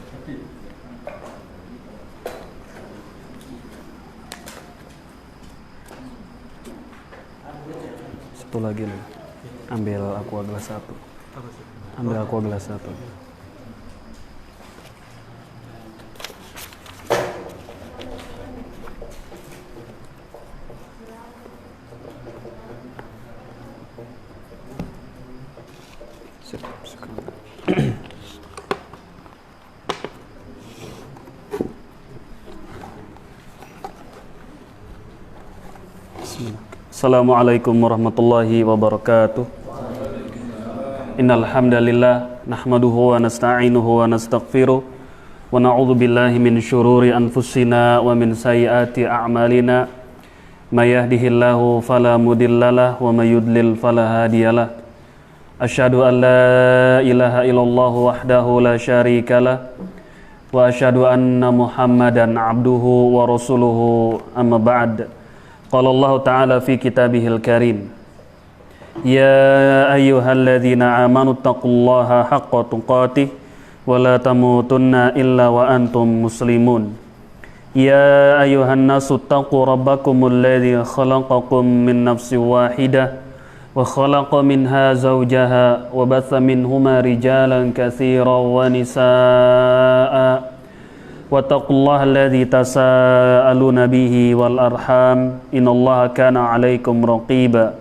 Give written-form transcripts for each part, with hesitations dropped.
Satu lagi nih. Ambil aqua gelas satu. Ambil aqua gelas satu. Assalamualaikum warahmatullahi wabarakatuh. Innal hamdalillah nahmaduhu wa nasta'inuhu wa nastaghfiruh wa na'udzu billahi min syururi anfusina wa min sayyiati a'malina. May yahdihillahu fala mudhillalah wa may yudlil fala hadiyalah. Asyhadu an la ilaha illallah wahdahu la syarikalah wa asyhadu anna Muhammadan abduhu wa rasuluhu amma ba'd. Qala Allah Ta'ala fi kitabihil karim, ya ayyuhalladzina amanu taqullaha haqqa tuqatih wa la tamutunna illa wa antum muslimun. Ya ayyuhan nasu taqu rabbakumul ladzi khalaqakum min nafsin wahidah wa khalaqa minha zawjaha wa batha minhuma rijalan katsiran wa nisaa'a. Wattaqullaha alladzi tasaaluna bihi wal arham innallaha kana 'alaikum raqiba.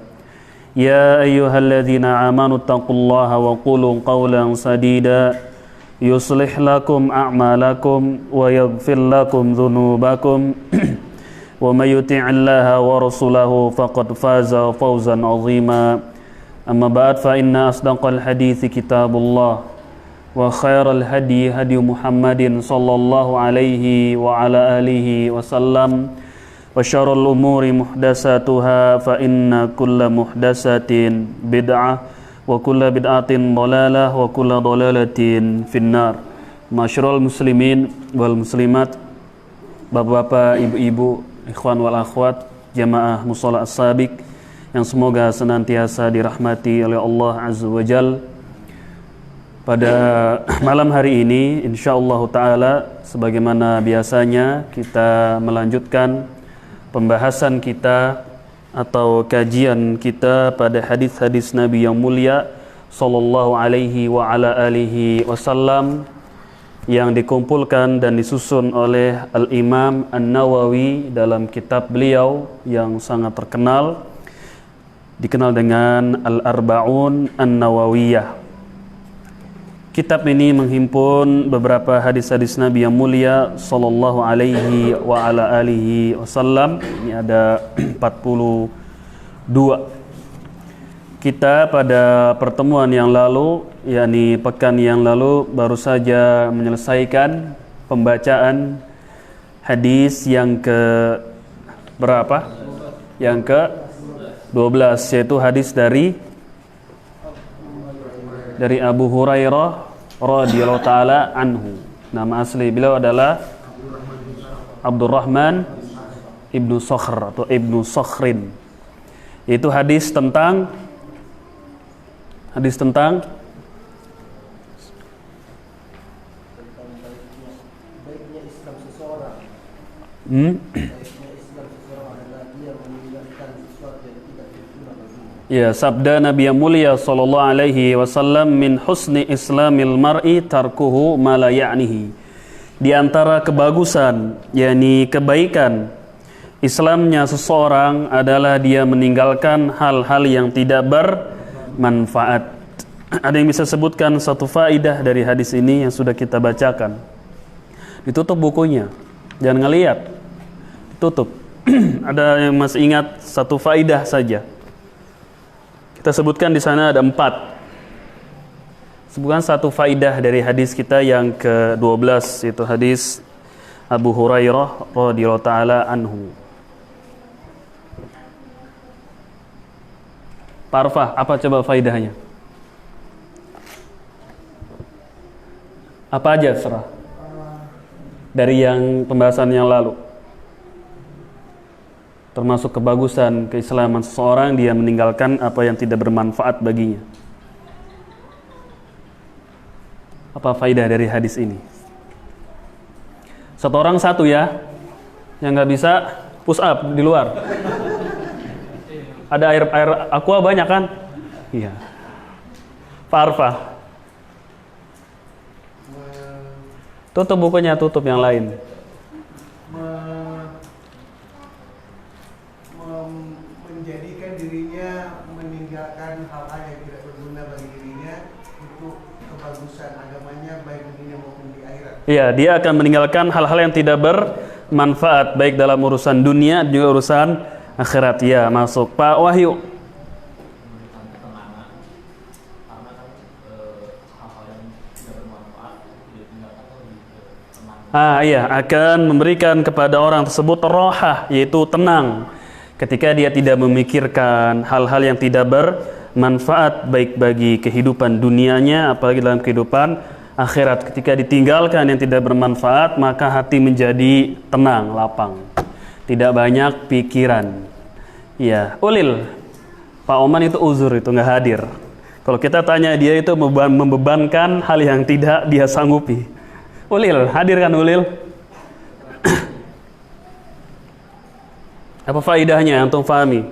Ya ayyuhalladzina amanu taqullaha wa qulu qawlan sadida yuslih lakum a'malakum wa yaghfir lakum dhunubakum wa may yuti'illaha wa rasulahu faqad faza fawzan 'azima. Amma ba'd, fa inna asdaqal hadithi kitabullah wa khairal hadi hadi Muhammadin sallallahu alaihi wa ala alihi wasallam wa syarrul umuri muhdatsatuha fa inna kulla muhdatsatin bid'ah wa kulla bid'atin dhalalah wa kulla dhalalatin finnar. Masyarul muslimin wal muslimat, bapak-bapak, ibu-ibu, ikhwan wal akhwat, jamaah mushola as-sabiq yang semoga senantiasa dirahmati oleh Allah Azza wa Jalla. Pada malam hari ini insyaallah ta'ala sebagaimana biasanya kita melanjutkan pembahasan kita atau kajian kita pada hadis-hadis Nabi yang mulia sallallahu alaihi wa ala alihi wasallam yang dikumpulkan dan disusun oleh Al-Imam An-Nawawi dalam kitab beliau yang sangat terkenal dikenal dengan Al-Arba'un An-Nawawiyah. Kitab ini menghimpun beberapa hadis-hadis Nabi yang mulia sallallahu alaihi wa ala alihi wasallam. Ini ada 42. Kita pada pertemuan yang lalu, yakni pekan yang lalu, baru saja menyelesaikan pembacaan hadis yang ke berapa? Yang ke 12, yaitu hadis dari Abu Hurairah radhiyallahu taala anhu. Nama asli beliau adalah Abdurrahman ibnu Sakhr atau ibnu Sakhrin. Itu hadis tentang baiknya Islam seseorang. Ya, sabda Nabi yang mulia sallallahu alaihi wasallam, min husni islamil mar'i tarkuhu ma la ya'nihi. Di antara kebagusan, yakni kebaikan Islamnya seseorang adalah dia meninggalkan hal-hal yang tidak bermanfaat. Ada yang bisa sebutkan satu faidah dari hadis ini yang sudah kita bacakan? Ditutup bukunya, jangan ngelihat, tutup. Ada yang masih ingat satu faidah saja? Kita sebutkan di sana ada 4. Sebutkan satu faidah dari hadis kita yang ke-12, yaitu hadis Abu Hurairah radhiyallahu taala anhu. Parfah, apa coba faidahnya? Apa aja serah? Dari yang pembahasan yang lalu. Termasuk kebagusan keislaman seseorang, dia meninggalkan apa yang tidak bermanfaat baginya. Apa faidah dari hadis ini? Satu orang satu ya. Yang nggak bisa push up di luar. Ada air aqua banyak kan? Iya. Pak Arfa. Tutup bukunya, tutup yang lain. Menjadikan dirinya meninggalkan hal-hal yang tidak berguna bagi dirinya untuk kebagusan agamanya baik di dunia maupun di akhirat. Iya, dia akan meninggalkan hal-hal yang tidak bermanfaat baik dalam urusan dunia juga urusan akhirat. Ya, masuk. Pak Wahyu. Iya, akan memberikan kepada orang tersebut rohah, yaitu tenang ketika dia tidak memikirkan hal-hal yang tidak bermanfaat baik bagi kehidupan dunianya apalagi dalam kehidupan akhirat. Ketika ditinggalkan yang tidak bermanfaat, maka hati menjadi tenang, lapang, tidak banyak pikiran. Ya, Ulil, Pak Oman itu uzur, itu nggak hadir. Kalau kita tanya dia itu membebankan hal yang tidak dia sanggupi. Ulil, hadir kan Ulil? Apa faidahnya antum fahami?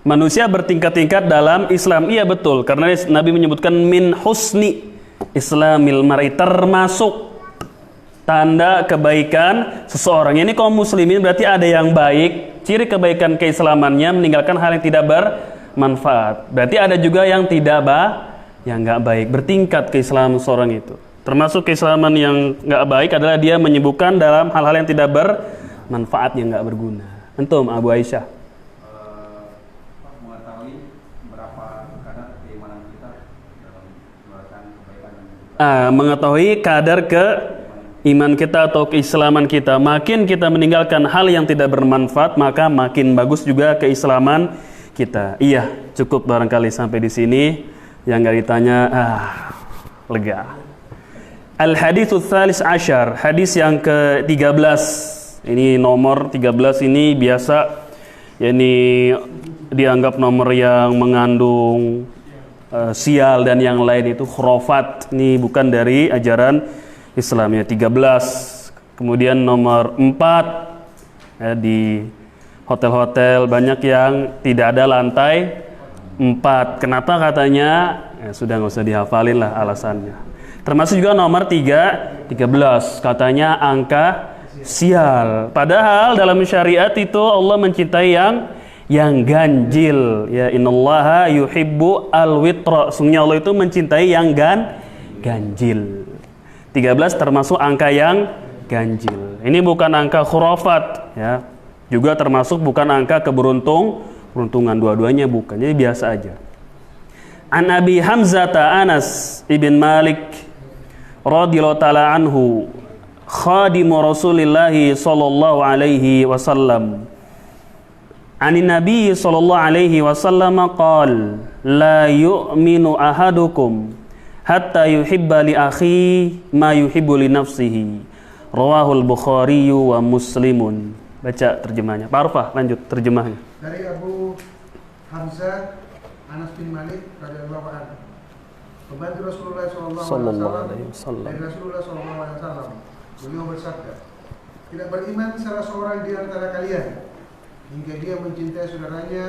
Manusia bertingkat-tingkat dalam Islam. Iya betul, karena Nabi menyebutkan min husni Islamil mar'i, termasuk tanda kebaikan seseorang. Ini kaum muslimin berarti ada yang baik. Ciri kebaikan keislamannya meninggalkan hal yang tidak bermanfaat. Berarti ada juga yang yang nggak baik. Bertingkat keislaman seorang itu. Termasuk keislaman yang nggak baik adalah dia menyibukkan dalam hal-hal yang tidak bermanfaat, yang nggak berguna. Antum, Abu Aisyah. Mengetahui berapa kadar keimanan kita dalam mengeluarkan kebaikan Mengetahui kadar iman kita atau keislaman kita. Makin kita meninggalkan hal yang tidak bermanfaat, maka makin bagus juga keislaman kita. Iya, cukup barangkali sampai di sini. Yang nggak ditanya, lega. Al-haditsus tsalis asyar, hadis yang ke-13. Ini nomor 13 ini biasa, yakni dianggap nomor yang mengandung sial dan yang lain, itu khurafat. Ini bukan dari ajaran Islam, ya. 13. Kemudian nomor 4, ya, di hotel-hotel banyak yang tidak ada lantai 4. Kenapa katanya? Ya, sudah nggak usah dihafalin lah alasannya. Termasuk juga nomor 13, katanya angka sial. Padahal dalam syariat itu Allah mencintai yang ganjil. Ya, innallaha yuhibbu al-witra. Sungguhnya Allah itu mencintai yang ganjil. 13 termasuk angka yang ganjil. Ini bukan angka khurafat, ya. Juga termasuk bukan angka keberuntungan, dua-duanya bukan. Jadi biasa aja. An Abi Hamzah Anas ibn Malik radhiyallahu taala anhu, khadimu Rasulillah sallallahu alaihi wasallam. Anin Nabi sallallahu alaihi wasallam qala la yu'minu ahadukum hatta yuhibba li akhi ma yuhibbu li nafsihi. Rawahul Bukhari wa Muslimun. Baca terjemahnya. Pak Arfa, lanjut terjemahnya. Dari Abu Hamzah Anas bin Malik radhiyallahu anhu, pembantu Rasulullah sallallahu alaihi wasallam, dari Rasulullah sallallahu alaihi wasallam, beliau bersabda, tidak beriman salah seorang di antara kalian hingga dia mencintai saudaranya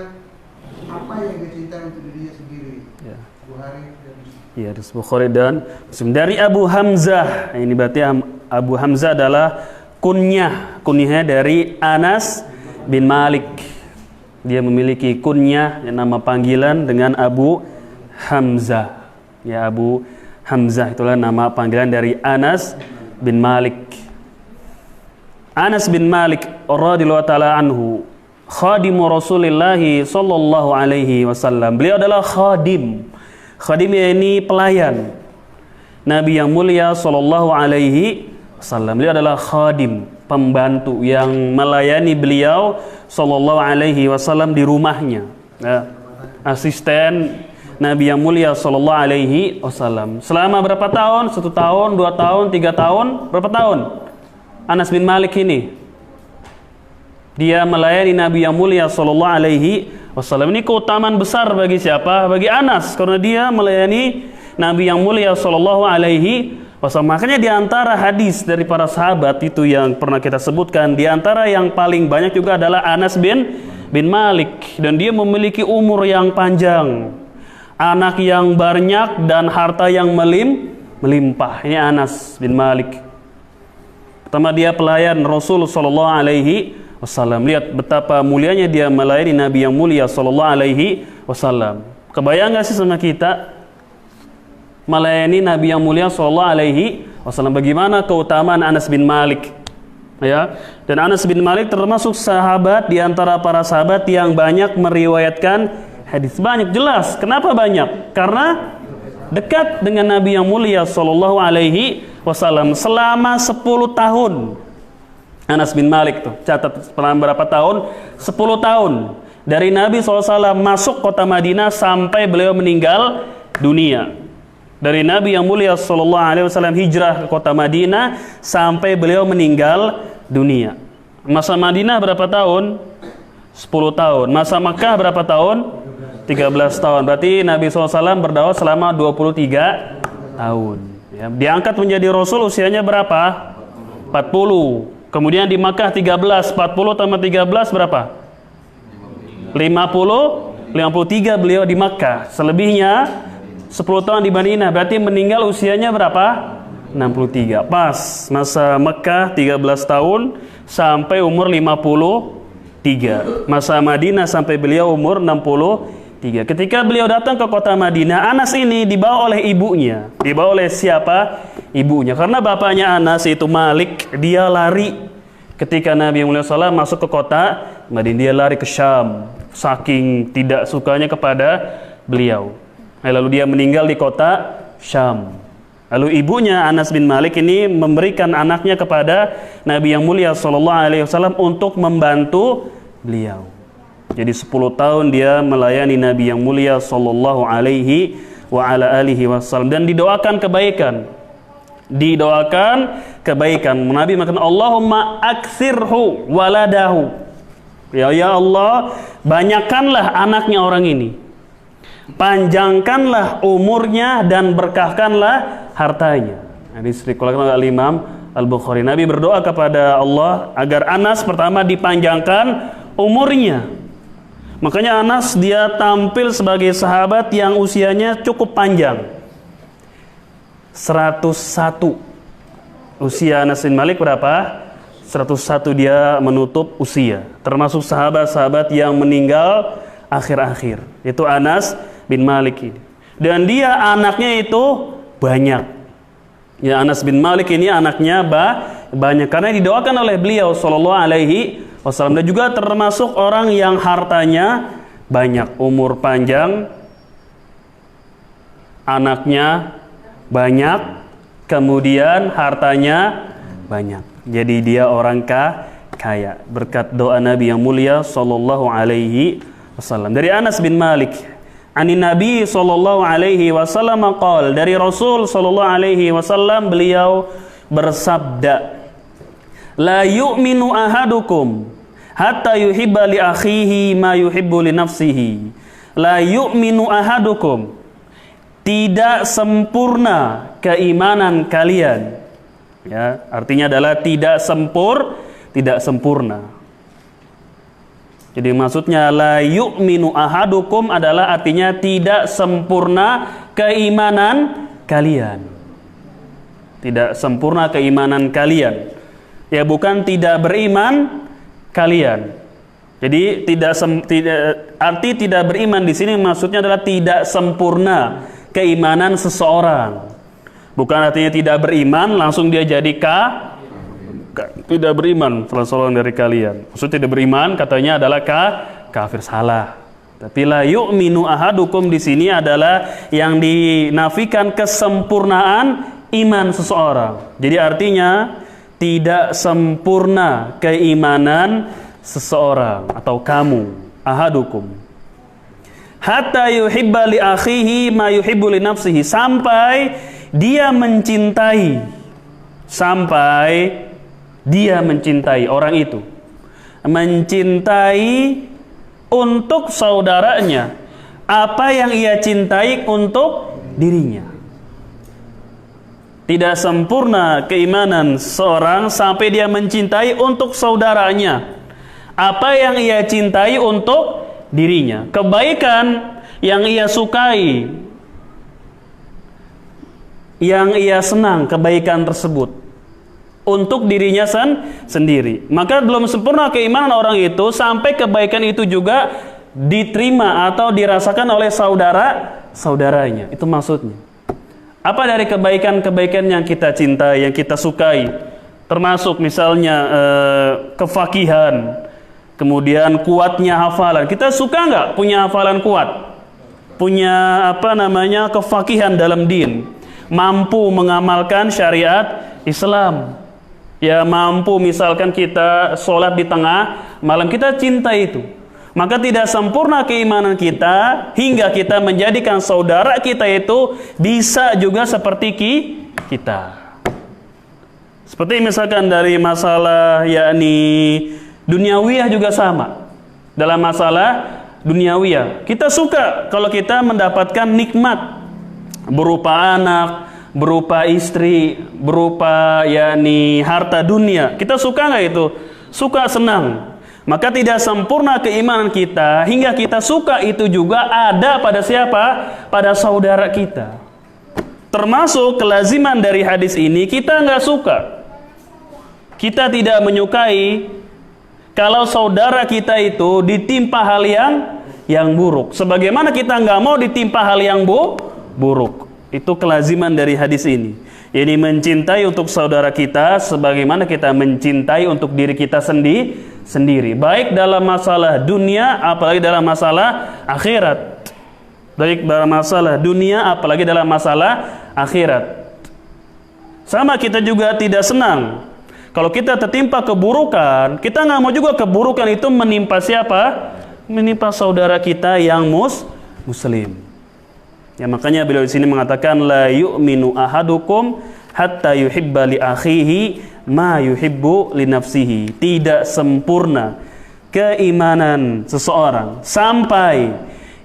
apa yang dia cintai untuk dirinya sendiri. Ya. Bukhari dan Muslim. Iya, Bukhari dan Muslim. Dari Abu Hamzah. Ini berarti Abu Hamzah adalah kunyahnya dari Anas bin Malik. Dia memiliki kunyah, nama panggilan dengan Abu Hamzah. Ya, Abu Hamzah itulah nama panggilan dari Anas bin Malik. Anas bin Malik radhiyallahu taala anhu, khadimu Rasulillah sallallahu alaihi wasallam. Beliau adalah khadim. Khadim ini pelayan Nabi yang mulia sallallahu alaihi wasallam. Beliau adalah khadim, pembantu yang melayani beliau sallallahu alaihi wasallam di rumahnya. Ya. Asisten Nabi yang mulia sallallahu alaihi wasallam. Selama berapa tahun? 1 tahun, 2 tahun, 3 tahun? Berapa tahun? Anas bin Malik ini Dia melayani Nabi yang mulia sallallahu alaihi wasallam. Ini keutamaan besar bagi siapa? Bagi Anas, karena dia melayani Nabi yang mulia sallallahu alaihi wasallam. Makanya di antara hadis dari para sahabat itu yang pernah kita sebutkan, di antara yang paling banyak juga adalah Anas bin Malik, dan dia memiliki umur yang panjang, anak yang banyak, dan harta yang melimpah. Ini Anas bin Malik. Pertama, dia pelayan Rasul sallallahu alaihi wasallam. Lihat betapa mulianya dia melayani Nabi yang mulia sallallahu alaihi wasallam. Kebayang gak sih sama kita melayani Nabi yang mulia sallallahu alaihi wasallam? Bagaimana keutamaan Anas bin Malik? Ya, dan Anas bin Malik termasuk sahabat di antara para sahabat yang banyak meriwayatkan hadis. Banyak, jelas. Kenapa banyak? Karena dekat dengan Nabi yang mulia sallallahu alaihi wasallam selama 10 tahun. Anas bin Malik tuh, catat selama berapa tahun? 10 tahun. Dari Nabi SAW masuk kota Madinah sampai beliau meninggal dunia. Dari Nabi yang mulia sallallahu alaihi wasallam hijrah ke kota Madinah sampai beliau meninggal dunia. Masa Madinah berapa tahun? 10 tahun. Masa Makkah berapa tahun? 13 tahun. Berarti Nabi SAW berdakwah selama 23 tahun. Ya, diangkat menjadi Rasul usianya berapa? 40. Kemudian di Makkah 13. 40 tambah 13 berapa? 53 beliau di Makkah. Selebihnya 10 tahun di Madinah. Berarti meninggal usianya berapa? 63. Pas masa Mekah 13 tahun sampai umur 53. Masa Madinah sampai beliau umur 63. Ketika beliau datang ke kota Madinah, Anas ini dibawa oleh ibunya. Dibawa oleh siapa? Ibunya. Karena bapaknya Anas itu Malik, dia lari ketika Nabi Muhammad SAW masuk ke kota Madinah. Dia lari ke Syam saking tidak sukanya kepada beliau. Lalu dia meninggal di kota Syam. Lalu ibunya Anas bin Malik ini memberikan anaknya kepada Nabi yang mulia sallallahu alaihi wasallam untuk membantu beliau. Jadi 10 tahun dia melayani Nabi yang mulia sallallahu alaihi wa ala alihi wasallam, dan didoakan kebaikan. Didoakan kebaikan. Nabi mengatakan, Allahumma aktsirhu waladahu. Ya Allah, banyakkanlah anaknya orang ini. Panjangkanlah umurnya dan berkahkanlah hartanya. Ini diriwayatkan oleh Imam Al-Bukhari. Nabi berdoa kepada Allah agar Anas pertama dipanjangkan umurnya. Makanya Anas dia tampil sebagai sahabat yang usianya cukup panjang. 101. Usia Anas bin Malik berapa? 101 dia menutup usia. Termasuk sahabat-sahabat yang meninggal akhir-akhir. Itu Anas bin Malik ini. Dan dia anaknya itu banyak. Ya, Anas bin Malik ini anaknya banyak karena didoakan oleh beliau sallallahu alaihi wasallam, dan juga termasuk orang yang hartanya banyak, umur panjang, anaknya banyak, kemudian hartanya banyak. Jadi dia orang kaya berkat doa Nabi yang mulia sallallahu alaihi wasallam. Dari Anas bin Malik, ani Nabi sallallahu alaihi wasallam qol, dari Rasul sallallahu alaihi wasallam beliau bersabda, la yu'minu ahadukum hatta yuhibba li akhihi ma yuhibbu li nafsihi. La yu'minu ahadukum, tidak sempurna keimanan kalian. Ya, artinya adalah tidak sempurna. Jadi maksudnya la yu'minu ahadukum adalah artinya tidak sempurna keimanan kalian. Tidak sempurna keimanan kalian. Ya, bukan tidak beriman kalian. Jadi arti tidak beriman di sini maksudnya adalah tidak sempurna keimanan seseorang. Bukan artinya tidak beriman langsung dia jadi tidak beriman salah seorang dari kalian. Maksud tidak beriman katanya adalah kafir, salah. Tapi la yu'minu ahadukum di sini adalah yang dinafikan kesempurnaan iman seseorang. Jadi artinya tidak sempurna keimanan seseorang atau kamu, ahadukum. Hatta yuhibba li akhihi ma yuhibbu li nafsihi, sampai dia mencintai orang itu mencintai untuk saudaranya apa yang ia cintai untuk dirinya. Tidak sempurna keimanan seorang sampai dia mencintai untuk saudaranya apa yang ia cintai untuk dirinya. Kebaikan yang ia sukai, yang ia senang kebaikan tersebut untuk dirinya sendiri. Maka belum sempurna keimanan orang itu sampai kebaikan itu juga diterima atau dirasakan oleh saudaranya. Itu maksudnya. Apa dari kebaikan-kebaikan yang kita cintai, yang kita sukai? Termasuk misalnya kefakihan, kemudian kuatnya hafalan. Kita suka nggak punya hafalan kuat? Punya kefakihan dalam din, mampu mengamalkan syariat Islam. Ya, mampu misalkan kita sholat di tengah malam, kita cinta itu. Maka tidak sempurna keimanan kita hingga kita menjadikan saudara kita itu bisa juga seperti kita. Seperti misalkan dari masalah yakni duniawiyah juga sama. Dalam masalah duniawiyah, kita suka kalau kita mendapatkan nikmat berupa anak, berupa istri, berupa yakni harta dunia. Kita suka nggak itu? Suka, senang. Maka tidak sempurna keimanan kita hingga kita suka itu juga ada pada siapa? Pada saudara kita. Termasuk kelaziman dari hadis ini, kita nggak suka, kita tidak menyukai kalau saudara kita itu ditimpa hal yang buruk. Sebagaimana kita nggak mau ditimpa hal yang buruk. Itu kelaziman dari hadis ini. Ini mencintai untuk saudara kita sebagaimana kita mencintai untuk diri kita sendiri. Baik dalam masalah dunia apalagi dalam masalah akhirat. Baik dalam masalah dunia apalagi dalam masalah akhirat. Sama, kita juga tidak senang kalau kita tertimpa keburukan. Kita nggak mau juga keburukan itu menimpa siapa? Menimpa saudara kita yang muslim. Ya, makanya beliau di sini mengatakan la yu'minu ahadukum hatta yuhibba li akhihi ma yuhibbu li nafsihi. Tidak sempurna keimanan seseorang sampai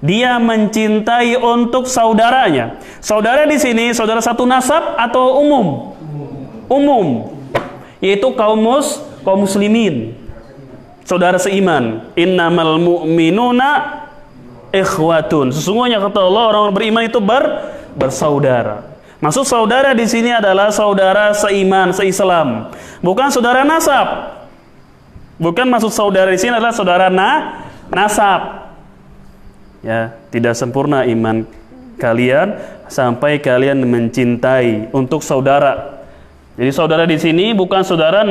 dia mencintai untuk saudaranya. Saudara di sini saudara satu nasab atau umum? Umum. Yaitu kaum muslimin. Saudara seiman. Innamal mu'minuna ikhwatun. Sesungguhnya kata Allah orang beriman itu bersaudara. Maksud saudara di sini adalah saudara seiman, seislam. Bukan saudara nasab. Bukan maksud saudara di sini adalah saudara nasab. Ya, tidak sempurna iman kalian sampai kalian mencintai untuk saudara. Jadi saudara di sini bukan saudara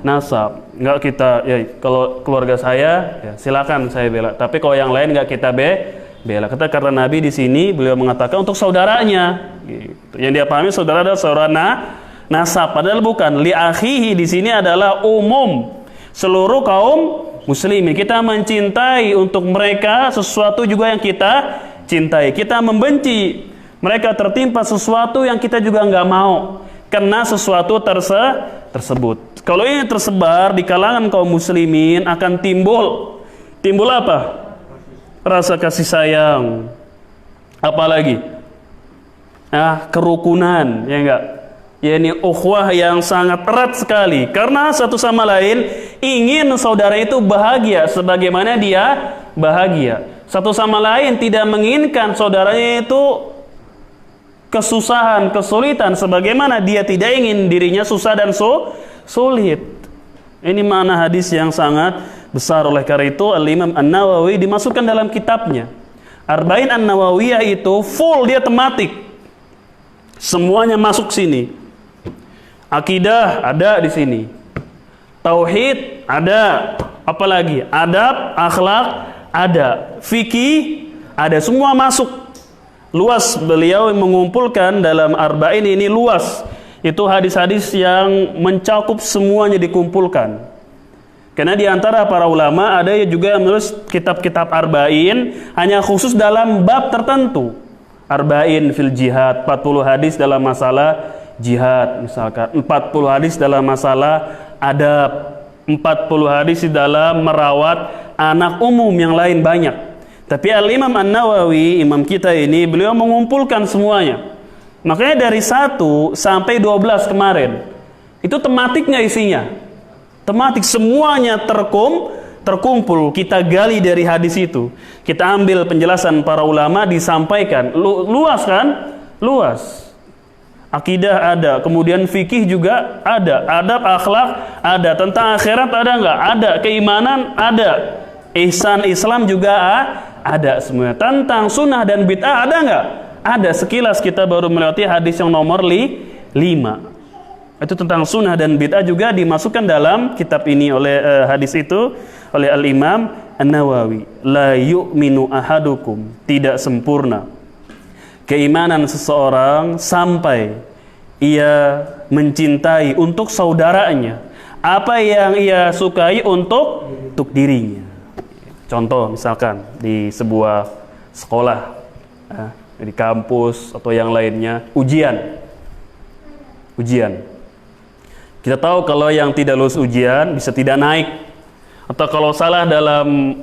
nasab. Enggak kita, ya kalau keluarga saya ya silakan saya bela, tapi kalau yang lain enggak kita bela. Karena Nabi di sini beliau mengatakan untuk saudaranya gitu. Yang dia pahami saudara adalah saudara nasab, padahal bukan. Li akhihi di sini adalah umum seluruh kaum muslimin. Kita mencintai untuk mereka sesuatu juga yang kita cintai. Kita membenci mereka tertimpa sesuatu yang kita juga enggak mau kena sesuatu tersebut. Kalau ini tersebar di kalangan kaum muslimin akan timbul apa? Rasa kasih sayang. Apalagi? Kerukunan, ya enggak? Ya, ini ukhuwah yang sangat erat sekali karena satu sama lain ingin saudara itu bahagia sebagaimana dia bahagia. Satu sama lain tidak menginginkan saudaranya itu kesusahan, kesulitan sebagaimana dia tidak ingin dirinya susah dan sulit. Ini makna hadis yang sangat besar. Oleh karena itu Al-Imam An-Nawawi dimasukkan dalam kitabnya Arba'in An-Nawawiyah itu full, dia tematik. Semuanya masuk sini. Akidah ada di sini. Tauhid ada. Apalagi? Adab, akhlak ada. Fikih ada. Semua masuk. Luas, beliau mengumpulkan dalam Arba'in ini luas. Itu hadis-hadis yang mencakup semuanya dikumpulkan. Karena di antara para ulama ada juga yang menulis kitab-kitab Arba'in hanya khusus dalam bab tertentu. Arba'in fil jihad, 40 hadis dalam masalah jihad misalkan, 40 hadis dalam masalah adab, 40 hadis di dalam merawat anak umum yang lain banyak. Tapi Al-Imam An-Nawawi, imam kita ini, beliau mengumpulkan semuanya. Makanya dari 1 sampai 12 kemarin, itu tematiknya isinya. Tematik semuanya terkumpul, kita gali dari hadis itu. Kita ambil penjelasan para ulama, disampaikan. Luas kan? Luas. Akidah ada, kemudian fikih juga ada, adab akhlak ada, tentang akhirat ada nggak? Ada, keimanan ada, ihsan Islam juga ada semuanya. Tentang sunnah dan bid'ah ada nggak? Ada. Sekilas kita baru melewati hadis yang nomor 5. Itu tentang sunnah dan bid'ah juga dimasukkan dalam kitab ini oleh hadis itu oleh Al-Imam An-Nawawi. La yu'minu ahadukum, tidak sempurna keimanan seseorang sampai ia mencintai untuk saudaranya apa yang ia sukai untuk dirinya. Contoh misalkan di sebuah sekolah, di kampus atau yang lainnya, ujian. Kita tahu kalau yang tidak lulus ujian bisa tidak naik, atau kalau salah dalam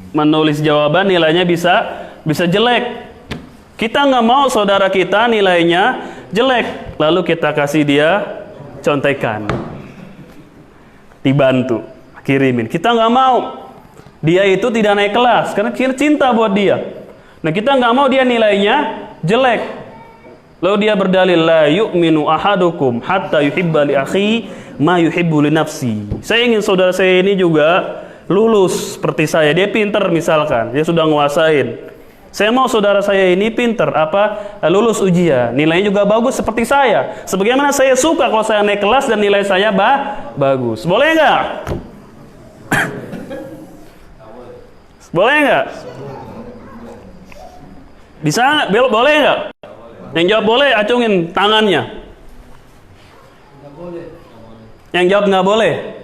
menulis jawaban nilainya bisa jelek. Kita nggak mau saudara kita nilainya jelek, lalu kita kasih dia contekan, dibantu, kirimin. Kita nggak mau dia itu tidak naik kelas karena cinta buat dia. Nah, kita nggak mau dia nilainya jelek. Lalu dia berdalil, la yu'minu ahadukum hatta yuhibba li akhi ma yuhibbu li nafsi. Saya ingin saudara saya ini juga lulus seperti saya. Dia pinter misalkan, dia sudah nguasain. Saya mau saudara saya ini pinter, lulus ujian, nilainya juga bagus seperti saya. Sebagaimana saya suka kalau saya naik kelas dan nilai saya bagus. Boleh nggak? Boleh nggak? Bisa nggak? Boleh nggak? Yang jawab boleh, acungin tangannya. Yang jawab nggak boleh.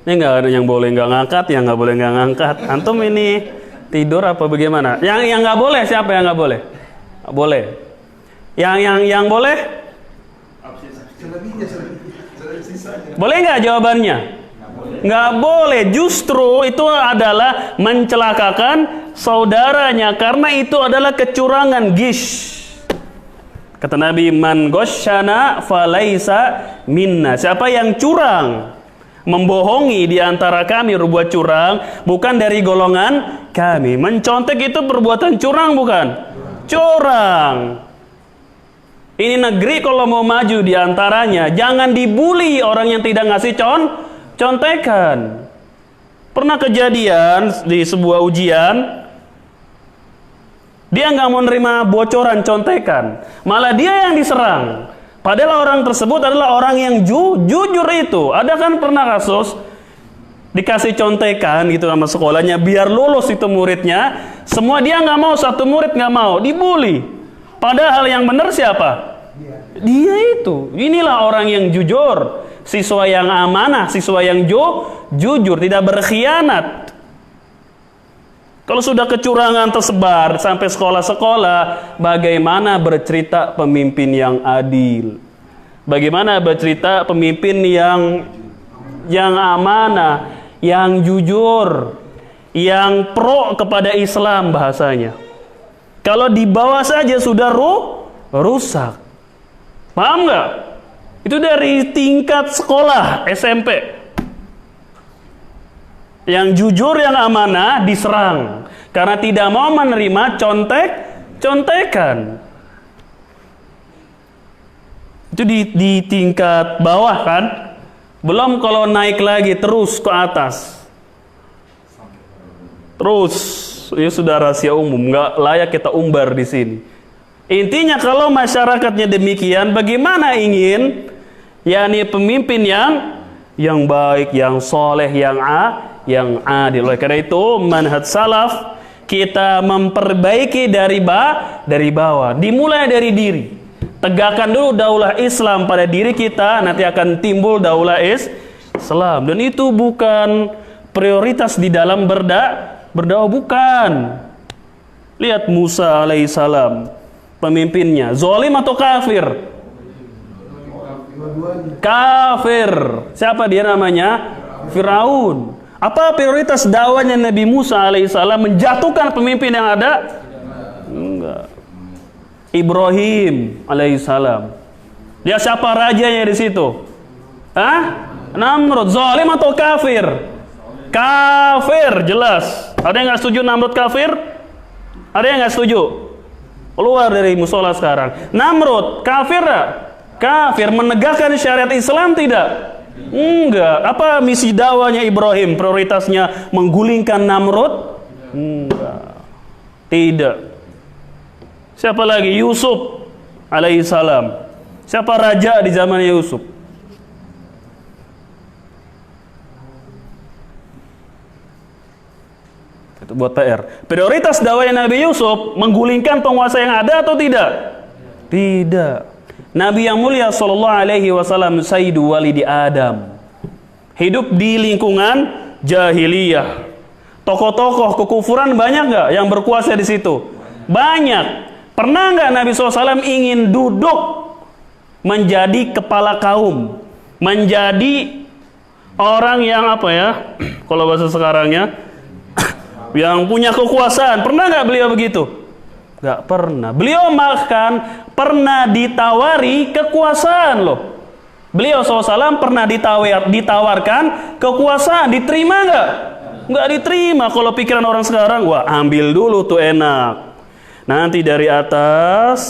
Ini nggak ada yang boleh nggak ngangkat, yang nggak boleh nggak ngangkat. Antum ini tidur apa bagaimana? Yang nggak boleh siapa yang nggak boleh? Boleh. Yang boleh? Boleh nggak jawabannya? Nggak boleh. Justru itu adalah mencelakakan saudaranya karena itu adalah kecurangan, gish. Kata Nabi, man ghasyana falaisa minna. Siapa yang curang, membohongi di antara kami, berbuat curang, bukan dari golongan kami. Mencontek itu perbuatan curang bukan? Curang. Ini negeri kalau mau maju di antaranya, jangan dibully orang yang tidak ngasih contekan. Pernah kejadian di sebuah ujian, dia nggak mau nerima bocoran contekan, malah dia yang diserang. Padahal orang tersebut adalah orang yang jujur itu. Ada kan pernah kasus dikasih contekan gitu sama sekolahnya biar lulus itu muridnya. Semua dia nggak mau, satu murid nggak mau, dibully. Padahal yang benar siapa? Dia itu. Inilah orang yang jujur, siswa yang amanah, siswa yang jujur, tidak berkhianat. Kalau sudah kecurangan tersebar sampai sekolah-sekolah, bagaimana bercerita pemimpin yang adil? Bagaimana bercerita pemimpin yang amanah, yang jujur, yang pro kepada Islam bahasanya? Kalau di bawah saja sudah rusak. Paham nggak? Itu dari tingkat sekolah SMP. Yang jujur, yang amanah diserang karena tidak mau menerima contekan. Itu di tingkat bawah kan. Belum kalau naik lagi terus ke atas. Terus ini sudah rahasia umum, nggak layak kita umbar di sini. Intinya kalau masyarakatnya demikian, bagaimana ingin yakni pemimpin yang baik, yang soleh, yang adil. Oleh karena itu manhaj salaf kita memperbaiki dari bawah, dimulai dari diri. Tegakkan dulu daulah Islam pada diri kita, nanti akan timbul daulah Islam. Dan itu bukan prioritas di dalam berdakwah, bukan. Lihat Musa alaihissalam, pemimpinnya zalim atau kafir? Dua-duanya. Kafir. Siapa dia namanya? Firaun. Apa prioritas dakwanya Nabi Musa alaihissalam? Menjatuhkan pemimpin yang ada? Enggak. Ibrahim alaihissalam. Dia siapa rajanya di situ? Hah? Namrud. Zalim atau kafir? Kafir, jelas. Ada yang nggak setuju Namrud kafir? Ada yang nggak setuju? Keluar dari musola sekarang. Namrud kafir tak? Kafir. Menegakkan syariat Islam tidak? Enggak. Apa misi dakwanya Ibrahim? Prioritasnya menggulingkan Namrud? Enggak. Tidak. Siapa lagi? Yusuf alaihissalam. Siapa raja di zaman Yusuf? Itu buat PR. Prioritas dakwahnya Nabi Yusuf menggulingkan penguasa yang ada atau tidak? Tidak. Nabi yang mulia sallallahu alaihi wasallam Sayyidu Walidi Adam hidup di lingkungan jahiliyah. Tokoh-tokoh kekufuran banyak nggak yang berkuasa di situ? Banyak. Pernah nggak Nabi SAW ingin duduk menjadi kepala kaum, menjadi orang yang apa ya? Kalau bahasa sekarangnya, yang punya kekuasaan. Pernah nggak beliau begitu? Gak pernah. Beliau makan pernah ditawari kekuasaan loh. Beliau SAW pernah ditawarkan kekuasaan. Diterima nggak? Nggak diterima. Kalau pikiran orang sekarang, wah ambil dulu tuh enak. Nanti dari atas,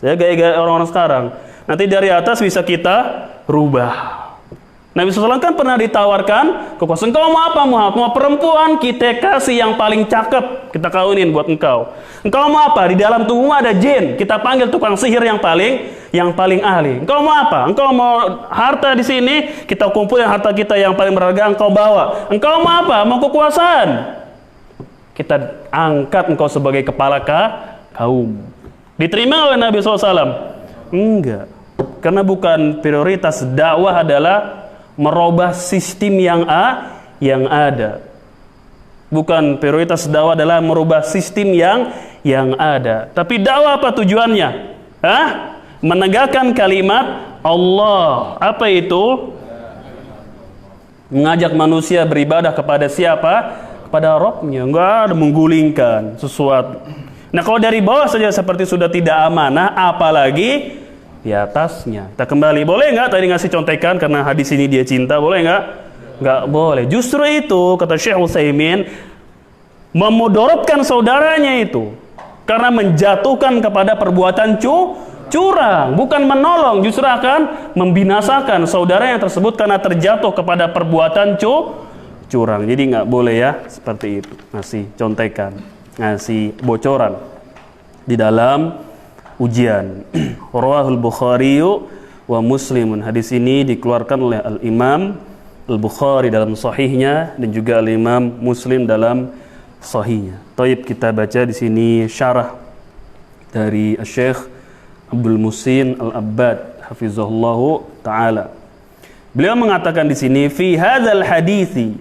ya gaya-gaya orang-orang sekarang. Nanti dari atas bisa kita rubah. Nabi SAW kan pernah ditawarkan kekuasaan. Engkau mau apa Muhammad? Mau perempuan? Kita kasih yang paling cakep, kita kawinin buat engkau. Engkau mau apa? Di dalam tubuhmu ada jin, kita panggil tukang sihir yang paling ahli. Engkau mau apa? Engkau mau harta di sini, kita kumpulin harta kita yang paling berharga, engkau bawa. Engkau mau apa? Mau kekuasaan? Kita angkat engkau sebagai kepala kaum. Diterima oleh Nabi SAW? Enggak. Karena bukan prioritas dakwah adalah merubah sistem yang ada. Bukan prioritas dakwah adalah merubah sistem yang ada. Tapi dakwah apa tujuannya? Menegakkan kalimat Allah. Apa itu? Mengajak manusia beribadah kepada siapa? Kepada Rabbnya. Enggak ada menggulingkan sesuatu. Nah kalau dari bawah saja seperti sudah tidak amanah, apalagi di atasnya. Kita kembali, boleh nggak tadi ngasih contekan karena hadis ini dia cinta, boleh nggak? Nggak boleh. Justru itu kata Syekh Utsaimin memudorotkan saudaranya itu karena menjatuhkan kepada perbuatan curang, bukan menolong, justru akan membinasakan saudara yang tersebut karena terjatuh kepada perbuatan curang. Jadi nggak boleh ya seperti itu. Ngasih contekan, ngasih bocoran di dalam ujian. Rawahul Bukhari wa Muslimun. Hadis ini dikeluarkan oleh Al-Imam Al-Bukhari dalam sahihnya dan juga Al-Imam Muslim dalam sahihnya. Taib, kita baca di sini syarah dari Syekh Abdul Muhsin Al-Abbad hafizahullahu taala. Beliau mengatakan di sini fi hadzal hadithi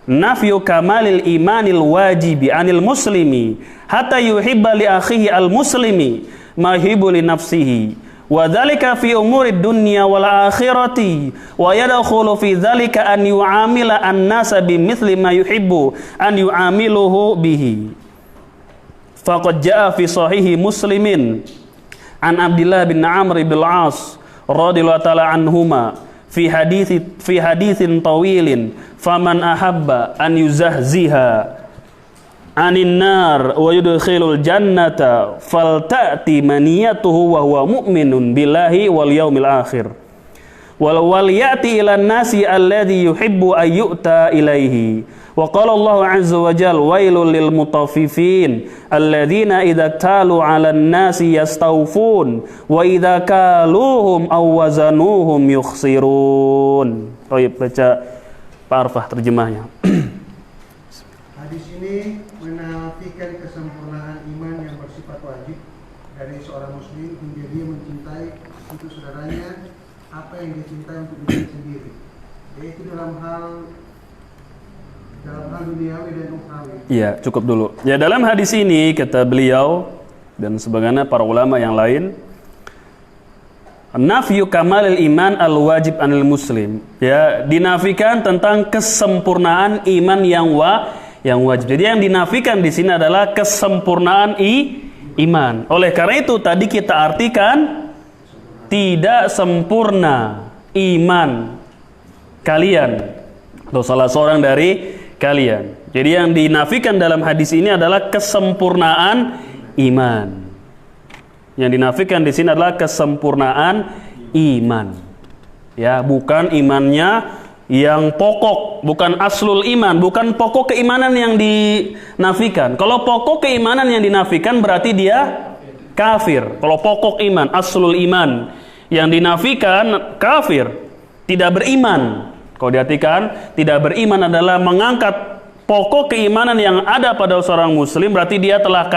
nafyu kamalil imanil wajibi anil muslimi hatta yuhibba li akhihi al muslimi ma yuhibbu li nafsihi wa dzalika fi umurid dunya wal akhirati wa yadkhulu fi dzalika an yu'amila an-nasa bimithli ma yuhibbu an yu'amiluhu bihi. Faqad jaa fi sahihi Muslimin an Abdullah bin Amr bin al-As radhiyallahu ta'ala anhuma fi haditsin tawilin faman ahabba an yuzahziha anin nar wa yudkhilul jannata falta'ti maniyatuhu wa huwa mu'minun billahi wal yaumil akhir wal ya'ti ilan nasi alladhi yuhibbu an yu'ta ilaihi wa qala Allah azza wa jalla wailul lil mutaffifin alladhina idza talu 'alan nasi yastawfun wa idza kaluhum aw wazanuhum yukhsirun. Baik, baca Pak Arfah terjemahnya. Hadis ini menafikan kesempurnaan iman yang bersifat wajib dari seorang muslim hingga dia mencintai untuk saudaranya apa yang dicintai untuk diri sendiri, yaitu dalam hal duniawi dan ukhrawi. Iya, cukup dulu. Ya, dalam hadis ini kata beliau dan sebagaimana para ulama yang lain, nafyu kamalil iman al-wajib anil muslim. Ya, dinafikan tentang kesempurnaan iman yang wajib. Jadi yang dinafikan di sini adalah kesempurnaan iman. Oleh karena itu tadi kita artikan tidak sempurna iman kalian atau salah seorang dari kalian. Jadi yang dinafikan dalam hadis ini adalah kesempurnaan iman. Yang dinafikan di sini adalah kesempurnaan iman. Ya, bukan imannya yang pokok, bukan aslul iman, bukan pokok keimanan yang dinafikan. Kalau pokok keimanan yang dinafikan berarti dia kafir. Kalau pokok iman, aslul iman yang dinafikan kafir, tidak beriman. Kalau diartikan tidak beriman adalah mengangkat pokok keimanan yang ada pada seorang muslim, berarti dia telah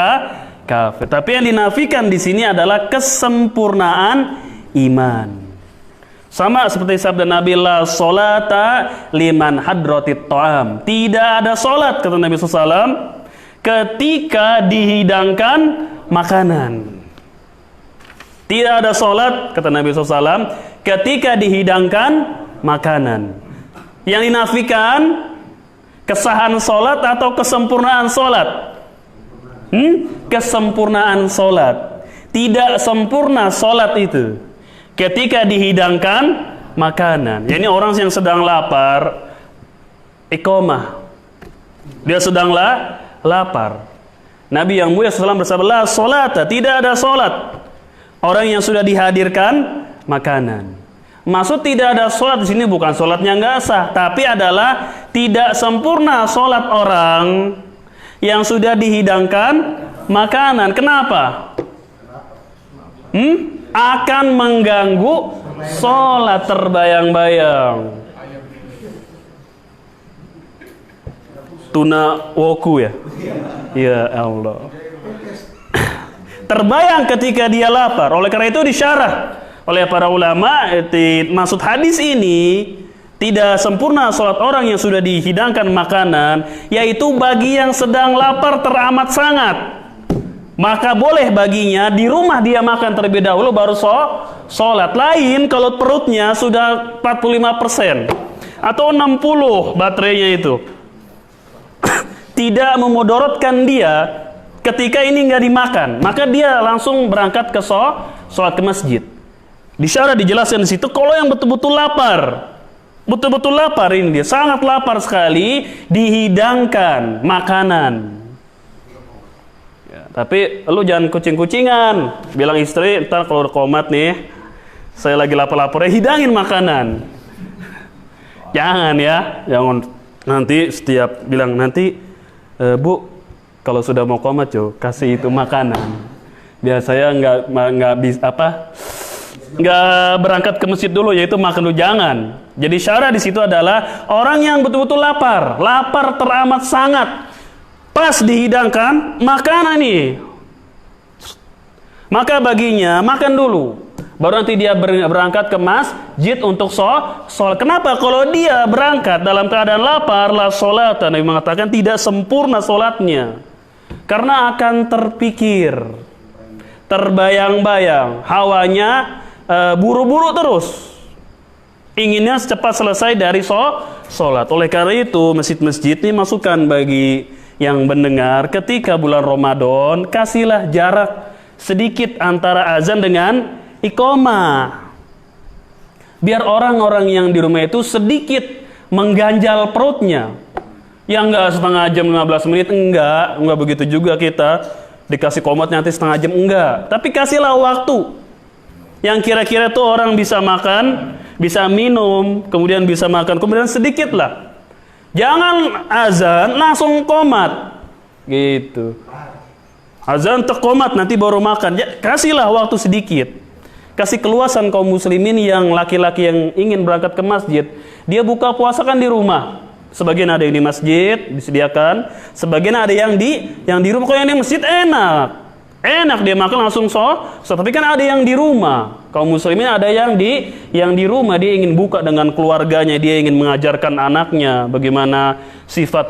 kafir. Tapi yang dinafikan di sini adalah kesempurnaan iman. Sama seperti sabda Nabi, la sholata liman hadratit ta'am. Tidak ada solat, kata Nabi SAW, ketika dihidangkan makanan. Tidak ada solat, kata Nabi SAW, ketika dihidangkan makanan. Yang dinafikan kesahan solat atau kesempurnaan solat? Kesempurnaan solat. Tidak sempurna solat itu ketika dihidangkan makanan. Yani orang yang sedang lapar, iqamah, dia sedang lapar. Nabi yang mulia SAW bersabda, la sholata, tidak ada solat orang yang sudah dihadirkan makanan. Maksud tidak ada solat di sini bukan solatnya nggak sah, tapi adalah tidak sempurna solat orang yang sudah dihidangkan makanan. Kenapa? Akan mengganggu solat, terbayang-bayang. Tuna woku ya? Ya Allah. Terbayang ketika dia lapar. Oleh karena itu disyarah oleh para ulama, maksud hadis ini tidak sempurna sholat orang yang sudah dihidangkan makanan, yaitu bagi yang sedang lapar teramat sangat. Maka boleh baginya di rumah dia makan terlebih dahulu baru sholat. Lain kalau perutnya sudah 45% atau 60 baterainya itu tidak memudorotkan dia ketika ini nggak dimakan, maka dia langsung berangkat ke sholat ke masjid. Disyarah dijelaskan di situ kalau yang betul-betul lapar. Betul-betul lapar ini dia, sangat lapar sekali, dihidangkan makanan. Ya, tapi lu jangan kucing-kucingan. Bilang istri, ntar kalau udah komat nih, saya lagi lapar-lapar, hidangin makanan. Jangan ya, jangan nanti setiap bilang nanti, Bu, kalau sudah mau komat Jo, kasih itu makanan. Biar saya nggak bisa nggak berangkat ke masjid dulu, yaitu makan dulu, jangan. Jadi syarat di situ adalah orang yang betul-betul lapar teramat sangat, pas dihidangkan makanan nih, maka baginya makan dulu, baru nanti dia berangkat ke masjid untuk sholat. Kenapa? Kalau dia berangkat dalam keadaan lapar, la sholat, Nabi mengatakan tidak sempurna sholatnya, karena akan terpikir, terbayang-bayang, hawanya buru-buru terus, inginnya secepat selesai dari sholat. Oleh karena itu masjid-masjid ini masukan bagi yang mendengar, ketika bulan Ramadan kasihlah jarak sedikit antara azan dengan iqamah, biar orang-orang yang di rumah itu sedikit mengganjal perutnya. Yang enggak setengah jam 15 menit, enggak begitu juga kita dikasih qomat nanti setengah jam, enggak. Tapi kasihlah waktu yang kira-kira tuh orang bisa makan, bisa minum, kemudian bisa makan, kemudian sedikit lah. Jangan azan langsung qomat gitu. Azan terqomat nanti baru makan. Ya, kasihlah waktu sedikit. Kasih keluasan kaum muslimin yang laki-laki yang ingin berangkat ke masjid, dia buka puasa kan di rumah. Sebagian ada yang di masjid disediakan, sebagian ada yang di rumah. Kalau yang di masjid enak dia makan langsung sholat. Tapi kan ada yang di rumah, kaum muslimin ada yang di rumah, dia ingin buka dengan keluarganya, dia ingin mengajarkan anaknya bagaimana sifat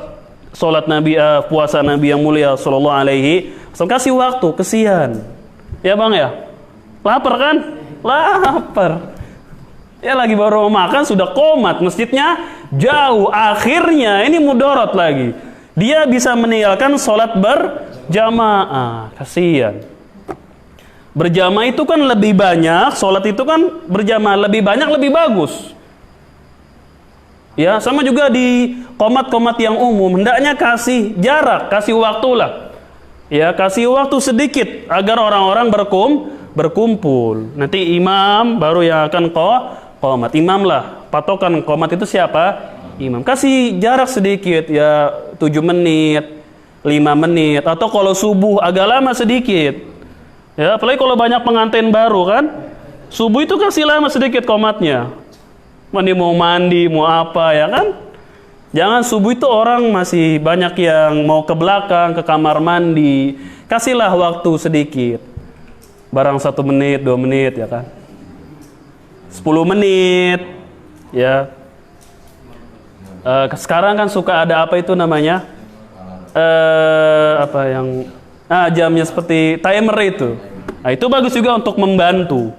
sholat Nabi, puasa Nabi yang mulia sallallahu alaihi wasallam. Kasih waktu, kesian ya bang ya, lapar kan, Lapar. Ya lagi baru mau makan sudah komat, masjidnya jauh. Akhirnya ini mudorot lagi. Dia bisa meninggalkan sholat berjamaah. Kasihan. Berjamaah itu kan lebih banyak, sholat itu kan berjamaah lebih banyak, lebih bagus. Ya, sama juga di qomat-qomat yang umum, hendaknya kasih jarak, kasih waktu lah. Ya, kasih waktu sedikit agar orang-orang berkumpul. Nanti imam baru yang akan qomat. Imam lah, patokan qomat itu siapa? Imam. Kasih jarak sedikit, ya 7 menit, 5 menit, atau kalau subuh agak lama sedikit. Ya, apalagi kalau banyak pengantin baru kan, subuh itu kasih lama sedikit qomatnya. Mau mandi, mau apa ya kan? Jangan subuh itu orang masih banyak yang mau ke belakang, ke kamar mandi. Kasihlah waktu sedikit. Barang 1 menit, 2 menit ya kan? 10 menit ya. Sekarang kan suka ada apa itu namanya? Apa yang jamnya seperti timer itu. Nah, itu bagus juga untuk membantu.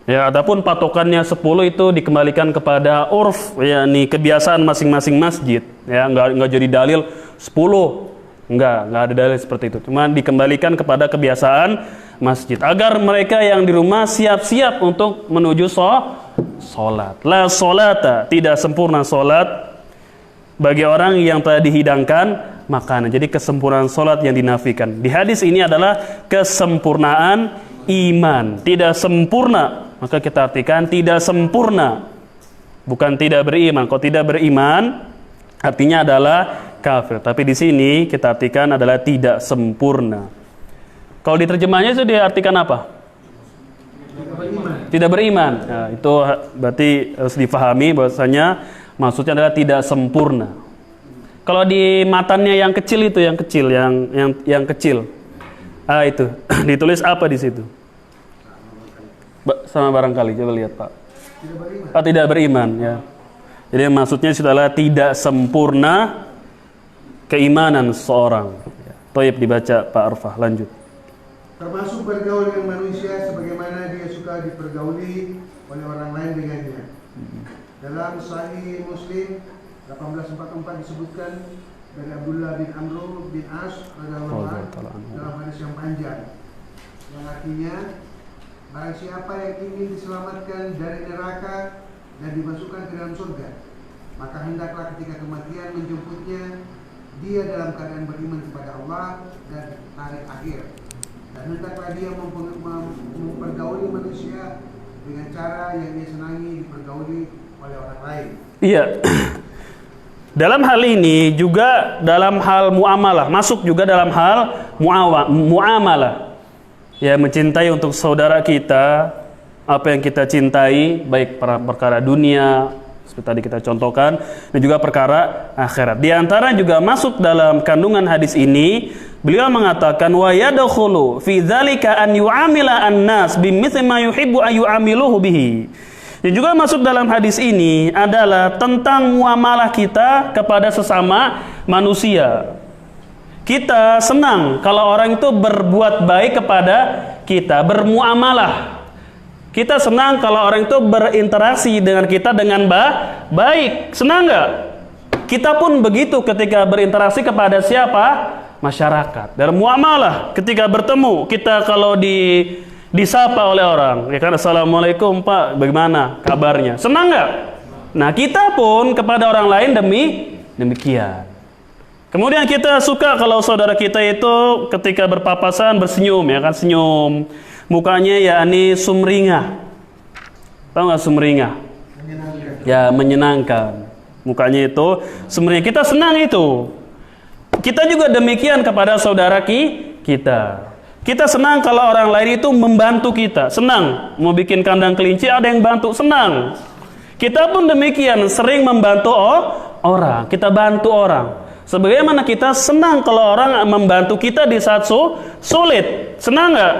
Ya, adapun patokannya 10 itu dikembalikan kepada urf, yakni kebiasaan masing-masing masjid. Ya, enggak jadi dalil 10. Enggak ada dalil seperti itu. Cuma dikembalikan kepada kebiasaan masjid agar mereka yang di rumah siap-siap untuk menuju sholat. La sholata, tidak sempurna sholat bagi orang yang telah dihidangkan makanan. Jadi kesempurnaan sholat yang dinafikan. Di hadis ini adalah kesempurnaan iman. Tidak sempurna, maka kita artikan tidak sempurna. Bukan tidak beriman. Kalau tidak beriman, artinya adalah kafir. Tapi di sini kita artikan adalah tidak sempurna. Kalau diterjemahnya itu diartikan apa? Tidak beriman. Nah, itu berarti harus difahami bahwasanya maksudnya adalah tidak sempurna. Kalau di matanya yang kecil itu, yang kecil. Itu ditulis apa di situ? Sama barangkali, coba lihat Pak. Tidak beriman ya. Jadi maksudnya itu adalah tidak sempurna keimanan seorang. Thayyib, dibaca Pak Arfah, lanjut. Termasuk bergaul dengan manusia sebagaimana dia suka dipergauli oleh orang lain dengannya. Dalam Sahih Muslim 1844 disebutkan dari Abdullah bin Amr bin As radhiyallahu anhu dalam hadis yang panjang yang artinya, barang siapa yang ingin diselamatkan dari neraka dan dimasukkan ke dalam surga, maka hendaklah ketika kematian menjemputnya dia dalam keadaan beriman kepada Allah dan hari akhir, dan hendaklah dia mempergauli manusia dengan cara yang dia senangi dipergauli oleh orang lain. Iya. Dalam hal ini juga dalam hal muamalah, masuk juga dalam hal muamalah. Ya, mencintai untuk saudara kita apa yang kita cintai, baik perkara dunia seperti tadi kita contohkan, dan juga perkara akhirat. Di antara juga masuk dalam kandungan hadis ini, beliau mengatakan wa yadkhulu fi dzalika an yu'amila an-nas bimithli ma yuhibbu an yu'amiluhu bihi. Yang juga masuk dalam hadis ini adalah tentang muamalah kita kepada sesama manusia. Kita senang kalau orang itu berbuat baik kepada kita, bermuamalah. Kita senang kalau orang itu berinteraksi dengan kita dengan baik. Senang nggak? Kita pun begitu ketika berinteraksi kepada siapa? Masyarakat. Dalam muamalah, ketika bertemu, kita kalau disapa oleh orang, ya kan, assalamualaikum Pak, bagaimana kabarnya? Senang nggak? Nah, kita pun kepada orang lain demikian. Kemudian kita suka kalau saudara kita itu ketika berpapasan bersenyum, ya kan, senyum, mukanya yakni sumringah. Tahu nggak sumringah? Ya, menyenangkan. Mukanya itu sumringah. Kita senang itu. Kita juga demikian kepada saudara kita. Kita senang kalau orang lain itu membantu kita. Senang. Mau bikin kandang kelinci ada yang bantu. Senang. Kita pun demikian. Sering membantu orang. Kita bantu orang. Sebagaimana kita senang kalau orang membantu kita di saat sulit. Senang nggak?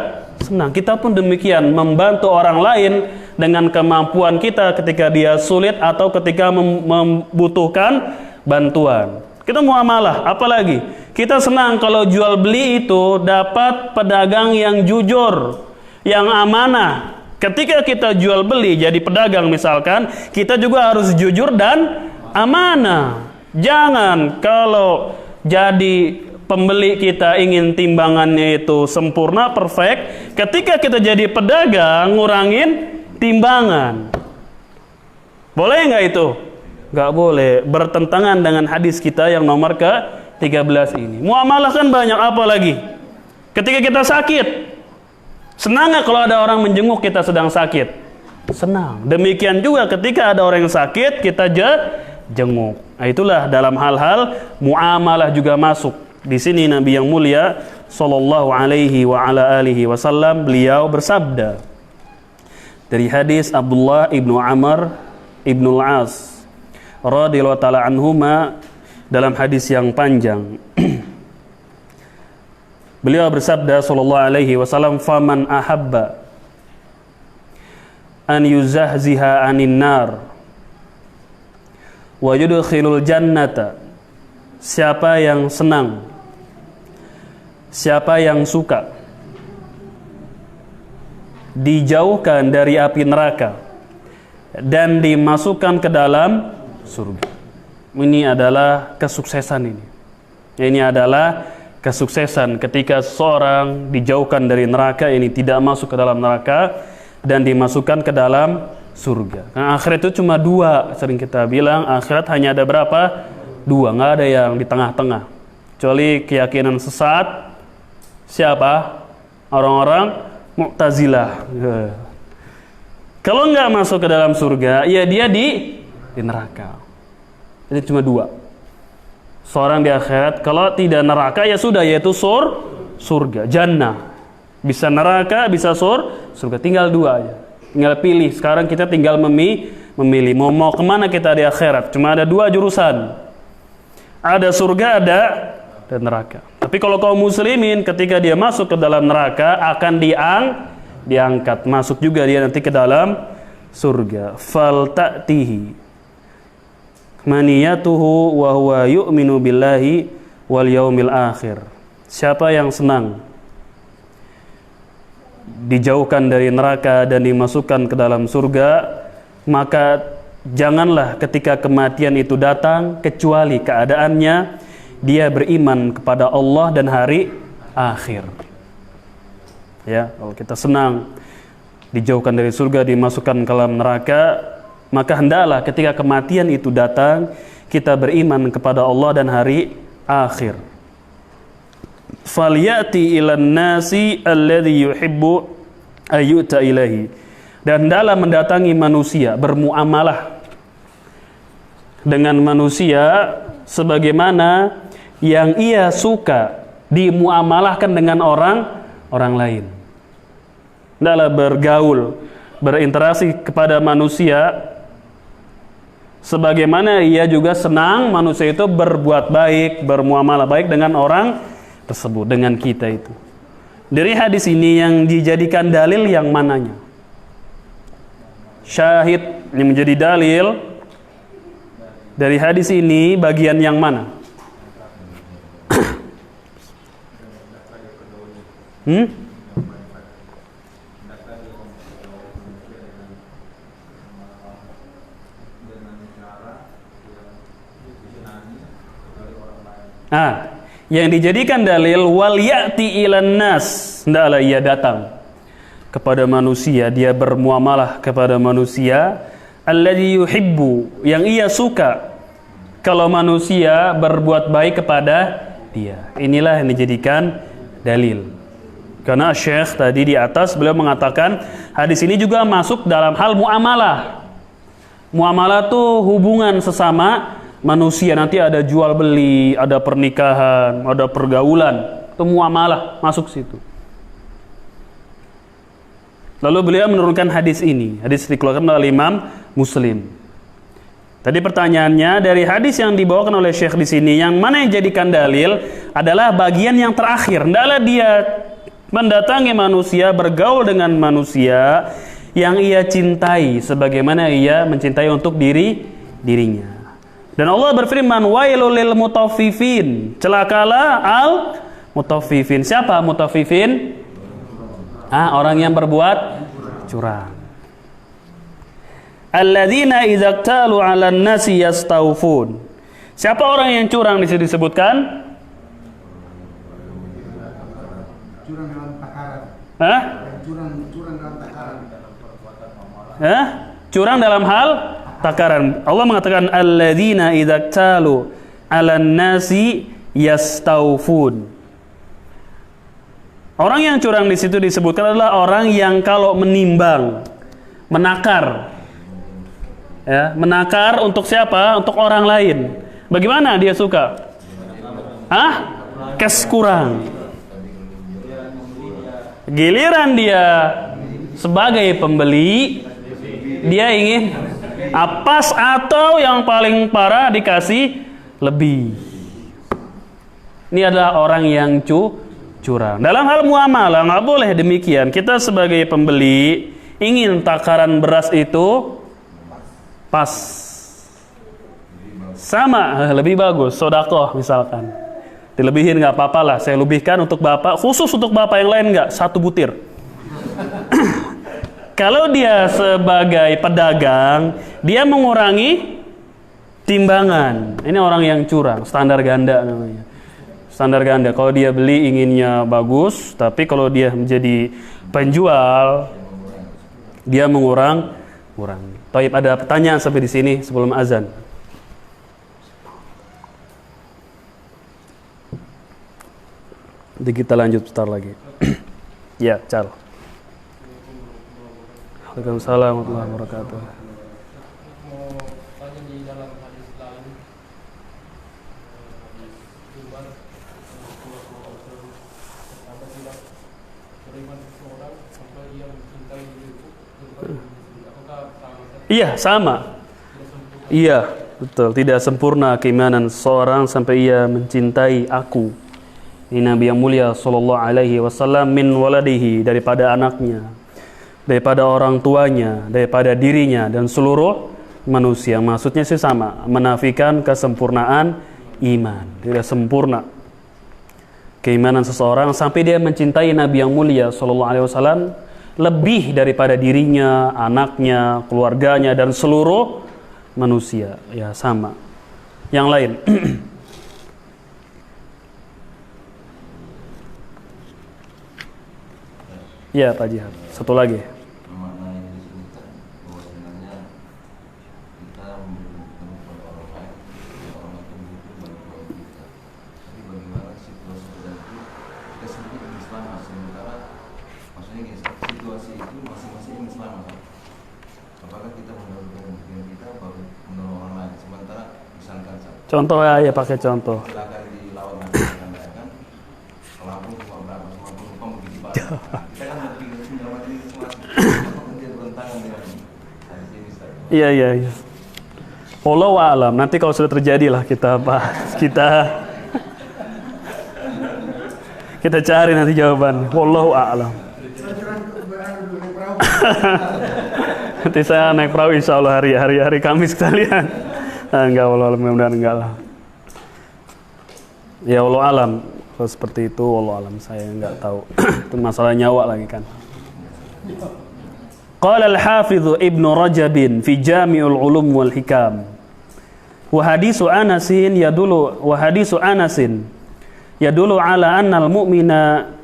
Senang. Kita pun demikian. Membantu orang lain dengan kemampuan kita ketika dia sulit atau ketika membutuhkan bantuan. Kita muamalah. Apalagi? Kita senang kalau jual beli itu dapat pedagang yang jujur, yang amanah, Ketika kita jual beli jadi pedagang misalkan, kita juga harus jujur dan amanah. Jangan kalau jadi pembeli kita ingin timbangannya itu sempurna, perfect. Ketika kita jadi pedagang, ngurangin timbangan. Boleh nggak itu? Nggak boleh. Bertentangan dengan hadis kita yang nomor ke-13 ini. Muamalah kan banyak, apa lagi? Ketika kita sakit, senang nggak kalau ada orang menjenguk kita sedang sakit? Senang. Demikian juga ketika ada orang yang sakit, kita jenguk. Nah, itulah dalam hal-hal muamalah juga masuk. Di sini Nabi yang mulia sallallahu alaihi wa ala alihi wasallam, beliau bersabda dari hadis Abdullah ibnu Amr ibnu Al-As radhiyallahu taala anhuma, dalam hadis yang panjang. Beliau bersabda sallallahu alaihi wasallam, "Faman ahabba an yuzahziha 'anin nar wa yudkhilul jannata." Siapa yang senang, siapa yang suka dijauhkan dari api neraka dan dimasukkan ke dalam surga. Ini adalah kesuksesan ini. Ini adalah kesuksesan ketika seseorang dijauhkan dari neraka, ini tidak masuk ke dalam neraka dan dimasukkan ke dalam surga. Karena akhirat itu cuma dua, sering kita bilang akhirat hanya ada berapa? Dua, nggak ada yang di tengah-tengah. Kecuali keyakinan sesat, siapa? Orang-orang Mu'tazilah. Kalau nggak masuk ke dalam surga, ya dia di neraka. Jadi cuma dua. Seorang di akhirat, kalau tidak neraka ya sudah, yaitu surga, jannah. Bisa neraka, bisa surga. Tinggal dua aja. Tinggal pilih. Sekarang kita tinggal memilih. Mau kemana kita di akhirat. Cuma ada dua jurusan. Ada surga, ada neraka. Tapi kalau kaum muslimin ketika dia masuk ke dalam neraka akan diangkat. Masuk juga dia nanti ke dalam surga. Fal ta'tihi maniyatuhu wa huwa yu'minu billahi wal yaumil akhir. Siapa yang senang dijauhkan dari neraka dan dimasukkan ke dalam surga, maka janganlah ketika kematian itu datang kecuali keadaannya dia beriman kepada Allah dan hari akhir. Ya, kalau kita senang dijauhkan dari surga, dimasukkan ke dalam neraka, maka hendaklah ketika kematian itu datang kita beriman kepada Allah dan hari akhir. Falyati ilan nasi alladhi yuhibbu ayyuta ilahi. Dan hendaklah mendatangi manusia, bermuamalah dengan manusia sebagaimana yang ia suka dimuamalahkan dengan orang lain. Hendaklah bergaul, berinteraksi kepada manusia sebagaimana ia juga senang manusia itu berbuat baik, bermuamalah baik dengan orang tersebut, dengan kita itu. Dari hadis ini yang dijadikan dalil yang mananya? Syahid yang menjadi dalil dari hadis ini bagian yang mana? Yang dijadikan dalil wal ya'ti ilan nas, hendaklah ia datang kepada manusia, dia bermuamalah kepada manusia, alladzi yuhibbu, yang ia suka kalau manusia berbuat baik kepada dia. Inilah yang dijadikan dalil. Karena Syekh tadi di atas beliau mengatakan hadis ini juga masuk dalam hal muamalah. Muamalah itu hubungan sesama manusia, nanti ada jual beli, ada pernikahan, ada pergaulan, itu muamalah masuk situ. Lalu beliau menurunkan hadis ini, hadis dikeluarkan oleh Imam Muslim. Tadi pertanyaannya dari hadis yang dibawakan oleh Syekh di sini, yang mana yang jadikan dalil adalah bagian yang terakhir. Hendaklah dia mendatangi manusia, bergaul dengan manusia yang ia cintai sebagaimana ia mencintai untuk dirinya. Dan Allah berfirman, wailul lil mutaffifin, celakalah al mutaffifin. Siapa mutaffifin? Orang yang berbuat curang. Alladzina idza talu 'alan nasi yastawfun. Siapa orang yang curang di sini disebutkan? Curang dalam takaran. Hah? Curang dalam takaran. Hah? Curang dalam hal takaran. Allah mengatakan alladzina idza talu 'alan nasi yastawfun. Orang yang curang di situ disebutkan adalah orang yang kalau menimbang, menakar. Ya, menakar untuk siapa? Untuk orang lain. Bagaimana dia suka? Hah? Kes kurang. Giliran dia sebagai pembeli, dia ingin pas atau yang paling parah dikasih lebih. Ini adalah orang yang curang. Dalam hal muamalah nggak boleh demikian. Kita sebagai pembeli ingin takaran beras itu pas, sama, lebih bagus, sodakoh misalkan. Dilebihin nggak apa-apa lah, saya lebihkan untuk bapak, khusus untuk bapak, yang lain nggak, 1 butir. Kalau dia sebagai pedagang, dia mengurangi timbangan. Ini orang yang curang, standar ganda namanya. Standar ganda, kalau dia beli inginnya bagus, tapi kalau dia menjadi penjual, dia mengurangi. Taib, ada pertanyaan sampai di sini sebelum azan? Jadi kita lanjut sebentar lagi. Ya, Cal. Waalaikumsalam warahmatullahi wabarakatuh. Iya, sama. Iya, betul. Tidak sempurna keimanan seorang sampai ia mencintai aku. Ini Nabi yang mulia sallallahu alaihi wasallam, min waladihi, daripada anaknya, daripada orang tuanya, daripada dirinya dan seluruh manusia. Maksudnya sih sama, menafikan kesempurnaan iman. Tidak sempurna keimanan seseorang sampai dia mencintai Nabi yang mulia sallallahu alaihi wasallam lebih daripada dirinya, anaknya, keluarganya, dan seluruh manusia. Ya, sama. Yang lain. Ya, Pak Jihad. Satu lagi. Contoh ya, pakai contoh. Iya. Wallahu a'lam. Nanti kalau sudah terjadi lah kita bahas. Kita cari nanti jawaban. Wallahu a'lam. Nanti saya naik perahu insya Allah hari Kamis kita lihat. Enggak, wallahu alam, mudah-mudahan enggak lah. Ya wallahu alam. Kalau seperti itu wallahu alam, saya enggak tahu. Itu masalah nyawa lagi kan. Qala al-Hafidz Ibnu Rajab fi Jami'ul Ulum wal Hikam. Wa hadisu Anasin yadulu ala annal mu'mina.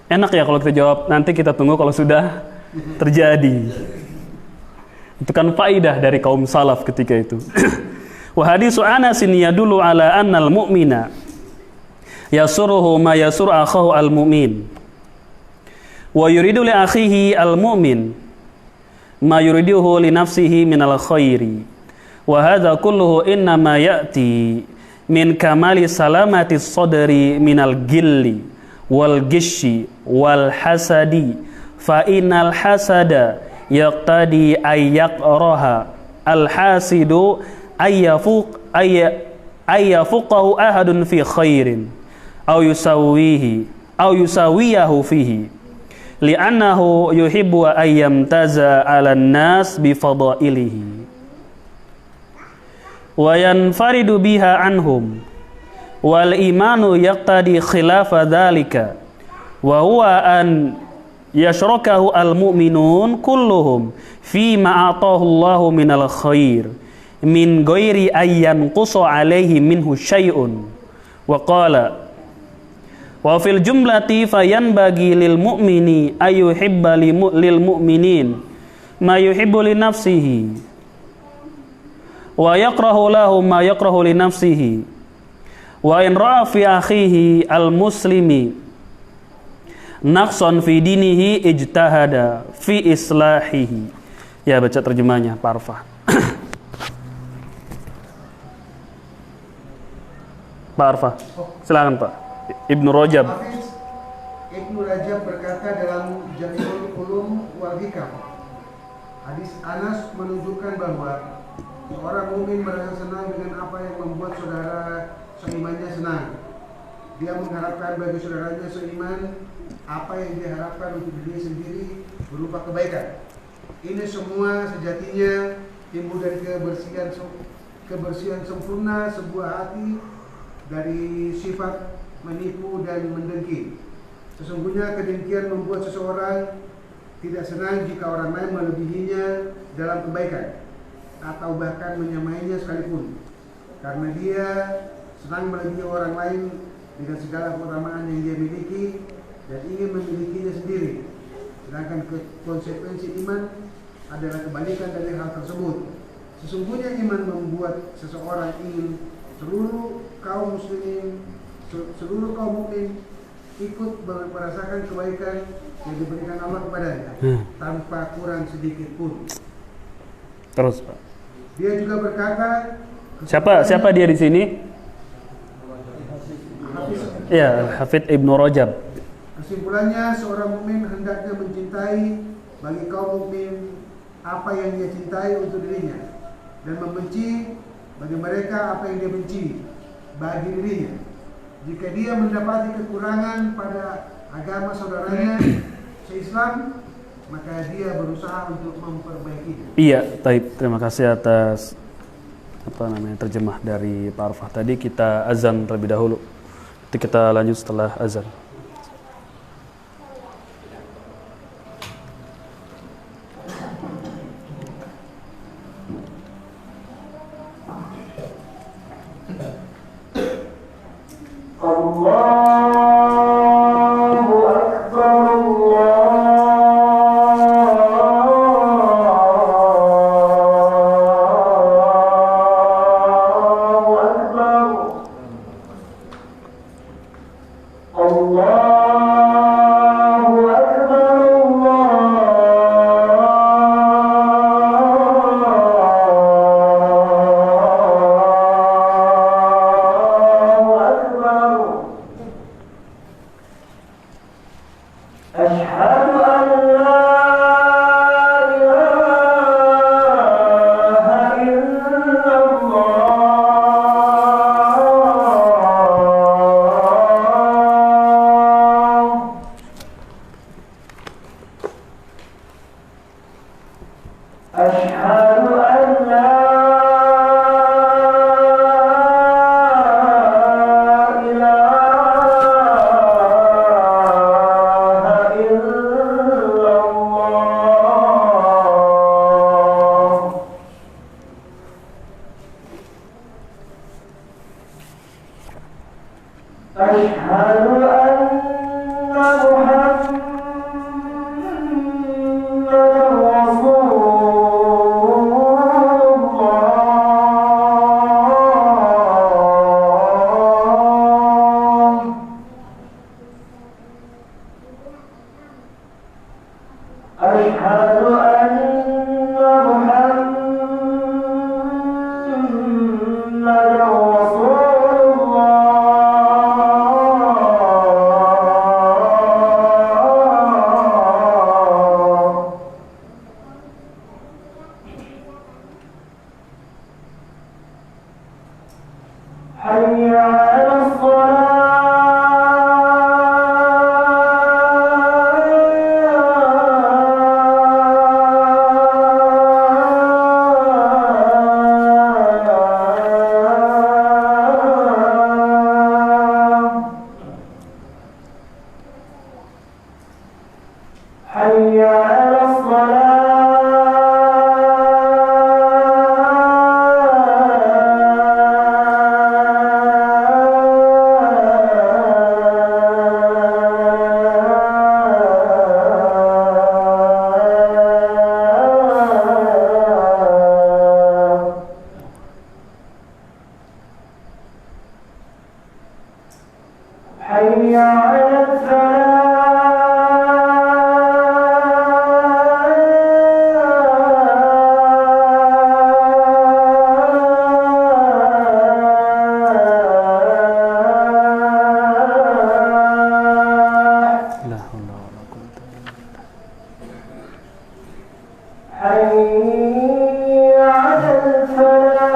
Enak ya kalau kita jawab, nanti kita tunggu kalau sudah terjadi. Itu kan faidah dari kaum salaf ketika itu. Wa hadisu Anasin yadulu ala annal mu'mina yasuruhu ma yasur akhahu al-mu'min wa yuridu li akhihi al-mu'min ma yuriduhu li nafsihi minal khairi wa hadha kulluhu innama ya'ti min kamali salamati sadri minal gilli wal gishi wal hasadi fa innal hasada yaqtadi ayyaqraha al-hasidu ayyafuqahu ahadun fi khairin aw yusawiyahu fihi li'annahu yuhibbu ayyamtaza 'alan nas bi fadailihi wa yanfaridu biha anhum wal imanu yaqtadi khilafa dhalika wa huwa an yashrakahu al-mu'minun kulluhum fi ma atahu Allahu minal khair min ghairi ayyan qusa alaihi minhu syai'un wa qala wa fil jumlati fayanbaghi lil mu'mini ayyuhibba lil mu'minin ma yuhibbu li nafsihi wa yakrahu lahu ma yakrahu li nafsihi wa in ra'a fi akhihi al-muslimi naqsan fi dinihi ijtahada fi islahihi. Ya, baca terjemahnya Pak Arfa. Pak Arfa, silakan Pak. Ibnu Rajab. Ibnu Rajab berkata dalam Jami'ul Ulum wal Hikam, hadis Anas menunjukkan bahwa seorang mukmin merasa senang dengan apa yang membuat saudara seimannya senang. Dia mengharapkan bagi saudaranya seiman apa yang dia harapkan untuk diri sendiri berupa kebaikan. Ini semua sejatinya timbul dari kebersihan sempurna sebuah hati dari sifat menipu dan mendengki. Sesungguhnya kedengkian membuat seseorang tidak senang jika orang lain melebihinya dalam kebaikan atau bahkan menyamainya sekalipun, karena dia senang melebihi orang lain dengan segala keutamaan yang dia miliki dan ingin memilikinya sendiri. Sedangkan konsekuensi iman adalah kebalikan dari hal tersebut. Sesungguhnya iman membuat seseorang ingin seluruh kaum mukmin ikut merasakan kebaikan yang diberikan Allah kepadanya tanpa kurang sedikit pun. Terus Pak. Dia juga berkata, Siapa dia di sini? Ya, Hafidz Ibnu Rajab. Kesimpulannya, seorang mukmin hendaknya mencintai bagi kaum mukmin apa yang dia cintai untuk dirinya dan membenci bagi mereka apa yang dia benci bagi dirinya. Jika dia mendapati kekurangan pada agama saudaranya se-Islam, maka dia berusaha untuk memperbaikinya. Iya, baik. Terima kasih atas terjemah dari Pak Arfah tadi. Kita azan terlebih dahulu. Nanti kita lanjut setelah azan. حي على La haula wala quwwata illa billah. حي على الفلاح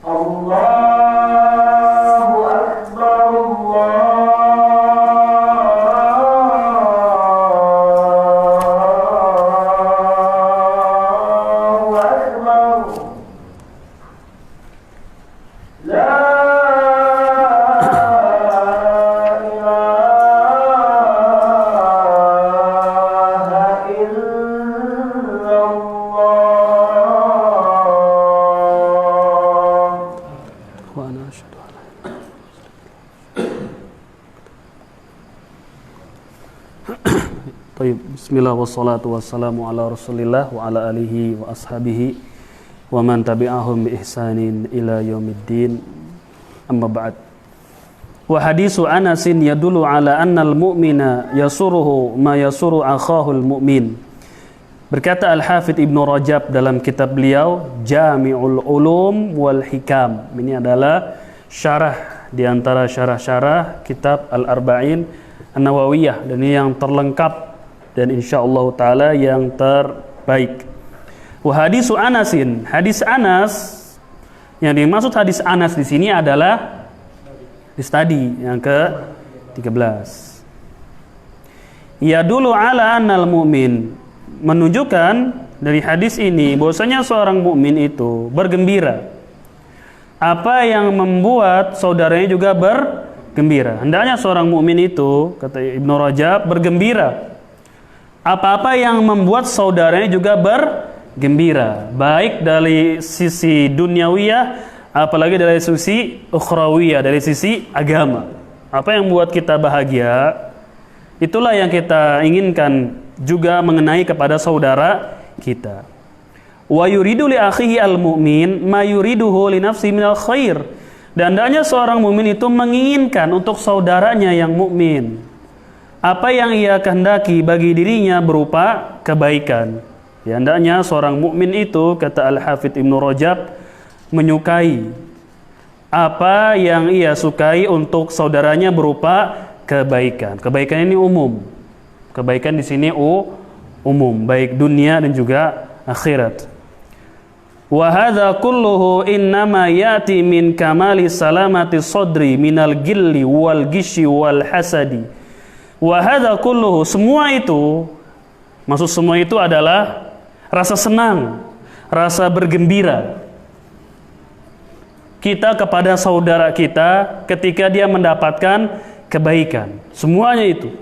الله أكبر الله أكبر لا إله إلا الله Wa ana asyhadu an la Taib, bismillah wassalatu wassalamu ala rasulillah wa ala alihi wa ashabihi wa man tabi'ahum bi ihsanin ila yaumiddin, amma ba'd. Wa hadisu Anasin yadullu ala annal mu'mina yasuruhu ma yasuru akhahul mu'min. Berkata Al-Hafidh Ibnu Rajab dalam kitab beliau Jami'ul Ulum wal Hikam. Ini adalah syarah di antara syarah-syarah kitab Al-Arba'in An-Nawawiyah, dan ini yang terlengkap dan insyaallah taala yang terbaik. Wa hadisu Anasin, hadis Anas, yang dimaksud hadis Anas di sini adalah hadis tadi yang ke-13. Yadullu ala annal mu'min, menunjukkan dari hadis ini bahwasanya seorang mukmin itu bergembira. Apa yang membuat saudaranya juga bergembira? Hendaknya seorang mukmin itu, kata Ibnu Rajab, bergembira. Apa-apa yang membuat saudaranya juga bergembira, baik dari sisi duniawiyah, apalagi dari sisi ukhrawiyah, dari sisi agama. Apa yang membuat kita bahagia, itulah yang kita inginkan juga mengenai kepada saudara kita. Wa yuridu li akhihi al-mu'min ma yuriduhu li nafsi minal khair. Dan hendaknya seorang mukmin itu menginginkan untuk saudaranya yang mukmin apa yang ia kehendaki bagi dirinya berupa kebaikan. Ya, hendaknya seorang mukmin itu, kata Al-Hafidh Ibnu Rajab, menyukai apa yang ia sukai untuk saudaranya berupa kebaikan. Kebaikan ini umum. Kebaikan di sini umum, baik dunia dan juga akhirat. Wa hadza kulluhu innama yati min kamali salamati sadri minal gilli wal gishi wal hasadi. Wa hadza kulluhu, semua itu, maksud semua itu adalah rasa senang, rasa bergembira kita kepada saudara kita ketika dia mendapatkan kebaikan. Semuanya itu.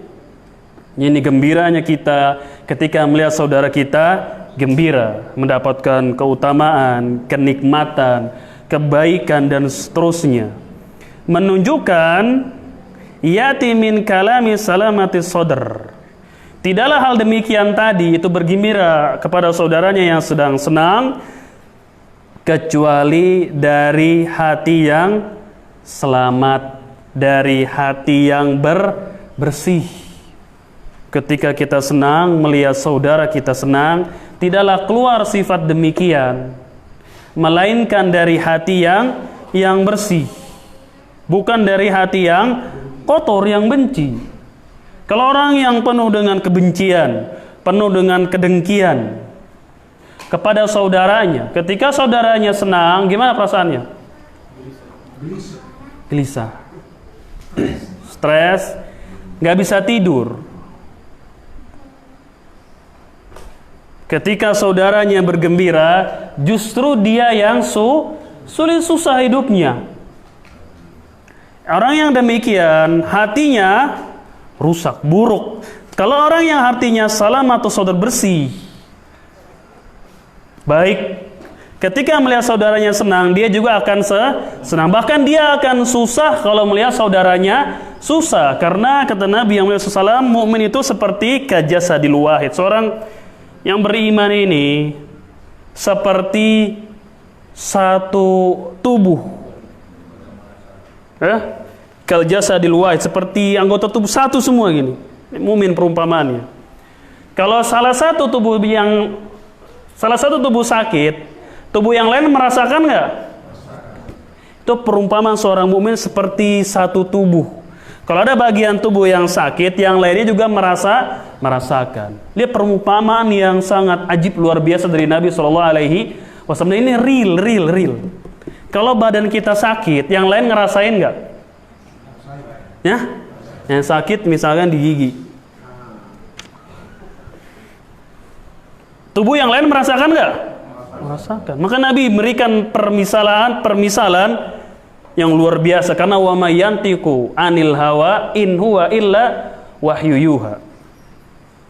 Ini gembiranya kita ketika melihat saudara kita gembira, mendapatkan keutamaan, kenikmatan, kebaikan dan seterusnya. Menunjukkan yati min kalami salamati sadr. Tidaklah hal demikian tadi itu bergembira kepada saudaranya yang sedang senang, kecuali dari hati yang selamat, dari hati yang bersih. Ketika kita senang melihat saudara kita senang, tidaklah keluar sifat demikian, melainkan dari hati yang bersih, bukan dari hati yang kotor, yang benci. Kalau orang yang penuh dengan kebencian, penuh dengan kedengkian kepada saudaranya, ketika saudaranya senang, gimana perasaannya? Gelisah, stres, nggak bisa tidur. Ketika saudaranya bergembira, justru dia yang sulit susah hidupnya. Orang yang demikian hatinya rusak, buruk. Kalau orang yang hatinya salam atau saudara bersih, baik Ketika melihat saudaranya senang, dia juga akan senang. Bahkan dia akan susah kalau melihat saudaranya susah. Karena kata Nabi yang mulia SAW, mukmin itu seperti kajasadil wahid. Seorang yang beriman ini seperti satu tubuh. Kajasadil wahid, seperti anggota tubuh satu semua gini. Mukmin perumpamaannya. Kalau salah satu tubuh sakit, tubuh yang lain merasakan nggak? Itu perumpamaan seorang mukmin seperti satu tubuh. Kalau ada bagian tubuh yang sakit, yang lainnya juga merasakan. Lihat perumpamaan yang sangat ajib luar biasa dari Nabi SAW. Ini real. Kalau badan kita sakit, yang lain ngerasain nggak? Ya, yang sakit misalkan di gigi. Tubuh yang lain merasakan nggak? Merasakan. Maka Nabi memberikan permisalan yang luar biasa, karena wa may yantiqu anil hawa in huwa illa wahyu yuha.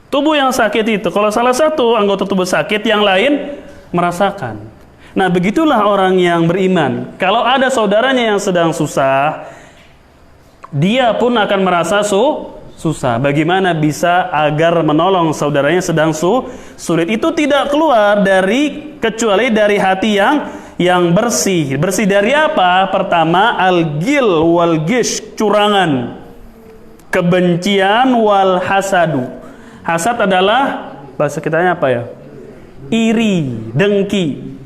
Tubuh yang sakit itu, kalau salah satu anggota tubuh sakit, yang lain merasakan. Nah, begitulah orang yang beriman. Kalau ada saudaranya yang sedang susah, dia pun akan merasa susah. Bagaimana bisa agar menolong saudaranya sedang sulit? Itu tidak keluar kecuali dari hati yang bersih. Bersih dari apa? Pertama, al-gil wal gish, curangan, kebencian, wal hasadu. Hasad adalah bahasa kitanya apa ya? Iri, dengki.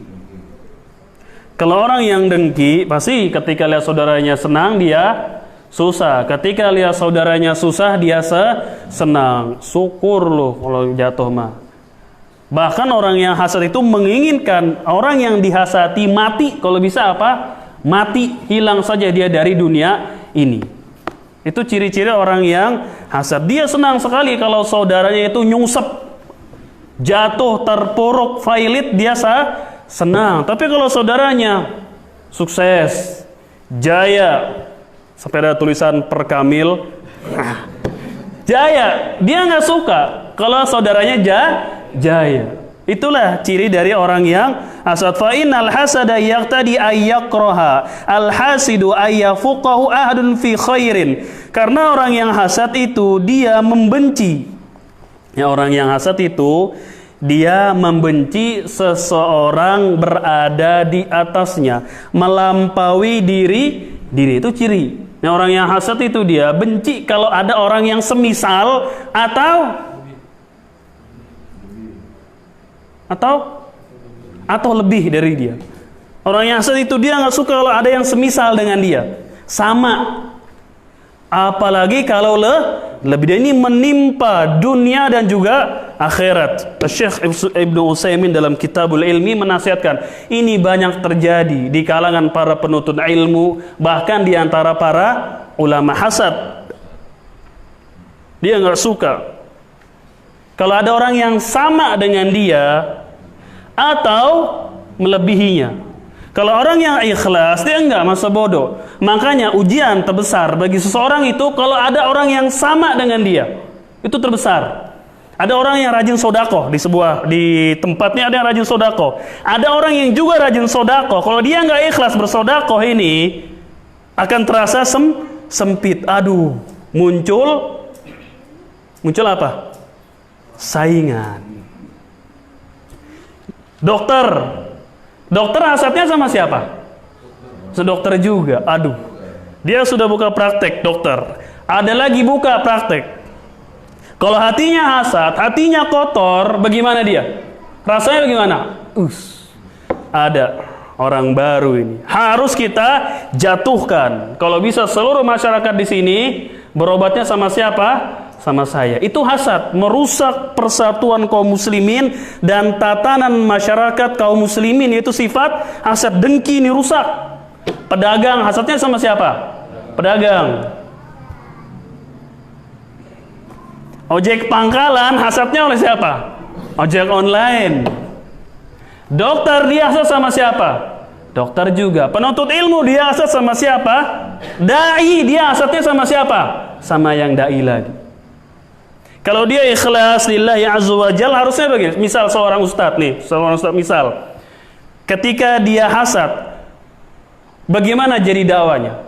Kalau orang yang dengki, pasti ketika lihat saudaranya senang dia susah. Ketika lihat saudaranya susah, dia senang. Syukur loh kalau jatuh mah. Bahkan orang yang hasad itu menginginkan orang yang dihasati mati. Kalau bisa apa? Mati, hilang saja dia dari dunia ini. Itu ciri-ciri orang yang hasad. Dia senang sekali kalau saudaranya itu nyungsep, jatuh, terpuruk, failit, dia senang. Tapi kalau saudaranya sukses, jaya, sampai ada tulisan perkamil, jaya, dia nggak suka kalau saudaranya jaya. Itulah ciri dari orang yang hasad. Fa innal hasada yaqtadi ayyaqraha al-hasidu ayyafuqahu ahadun fi khairin. Karena orang yang hasad itu dia membenci. Ya, orang yang hasad itu dia membenci seseorang berada di atasnya, melampaui diri. Itu ciri. Nah, orang yang hasad itu dia benci kalau ada orang yang semisal atau lebih dari dia. Orang yang hasad itu dia nggak suka kalau ada yang semisal dengan dia, sama. Apalagi kalau lebih dari ini menimpa dunia dan juga akhirat. Syekh Ibnu Utsaimin dalam Kitabul Ilmi menasihatkan, ini banyak terjadi di kalangan para penuntut ilmu, bahkan di antara para ulama. Hasad, dia nggak suka kalau ada orang yang sama dengan dia atau melebihinya. Kalau orang yang ikhlas, dia enggak masa bodoh. Makanya ujian terbesar bagi seseorang itu kalau ada orang yang sama dengan dia. Itu terbesar. Ada orang yang rajin sodako di tempatnya, ada yang rajin sodako. Ada orang yang juga rajin sodako. Kalau dia enggak ikhlas bersodako ini, akan terasa sempit. Aduh, muncul apa? Saingan. Dokter hasadnya sama siapa? Sedokter juga. Aduh, dia sudah buka praktek dokter, ada lagi buka praktek. Kalau hatinya hasad, hatinya kotor, bagaimana dia? Rasanya bagaimana? Ada orang baru ini. Harus kita jatuhkan. Kalau bisa seluruh masyarakat di sini berobatnya sama siapa? Sama saya. Itu hasad, merusak persatuan kaum muslimin dan tatanan masyarakat kaum muslimin. Itu sifat hasad, dengki, ini rusak. Pedagang hasadnya sama siapa? Pedagang. Ojek pangkalan hasadnya oleh siapa? Ojek online. Dokter dia hasad sama siapa? Dokter juga. Penuntut ilmu dia hasad sama siapa? Dai dia hasadnya sama siapa? Sama yang dai lagi. Kalau dia ikhlas lillahi azza wa jalla, harusnya begini. Misal seorang ustadz misal ketika dia hasad, bagaimana jadi dakwanya?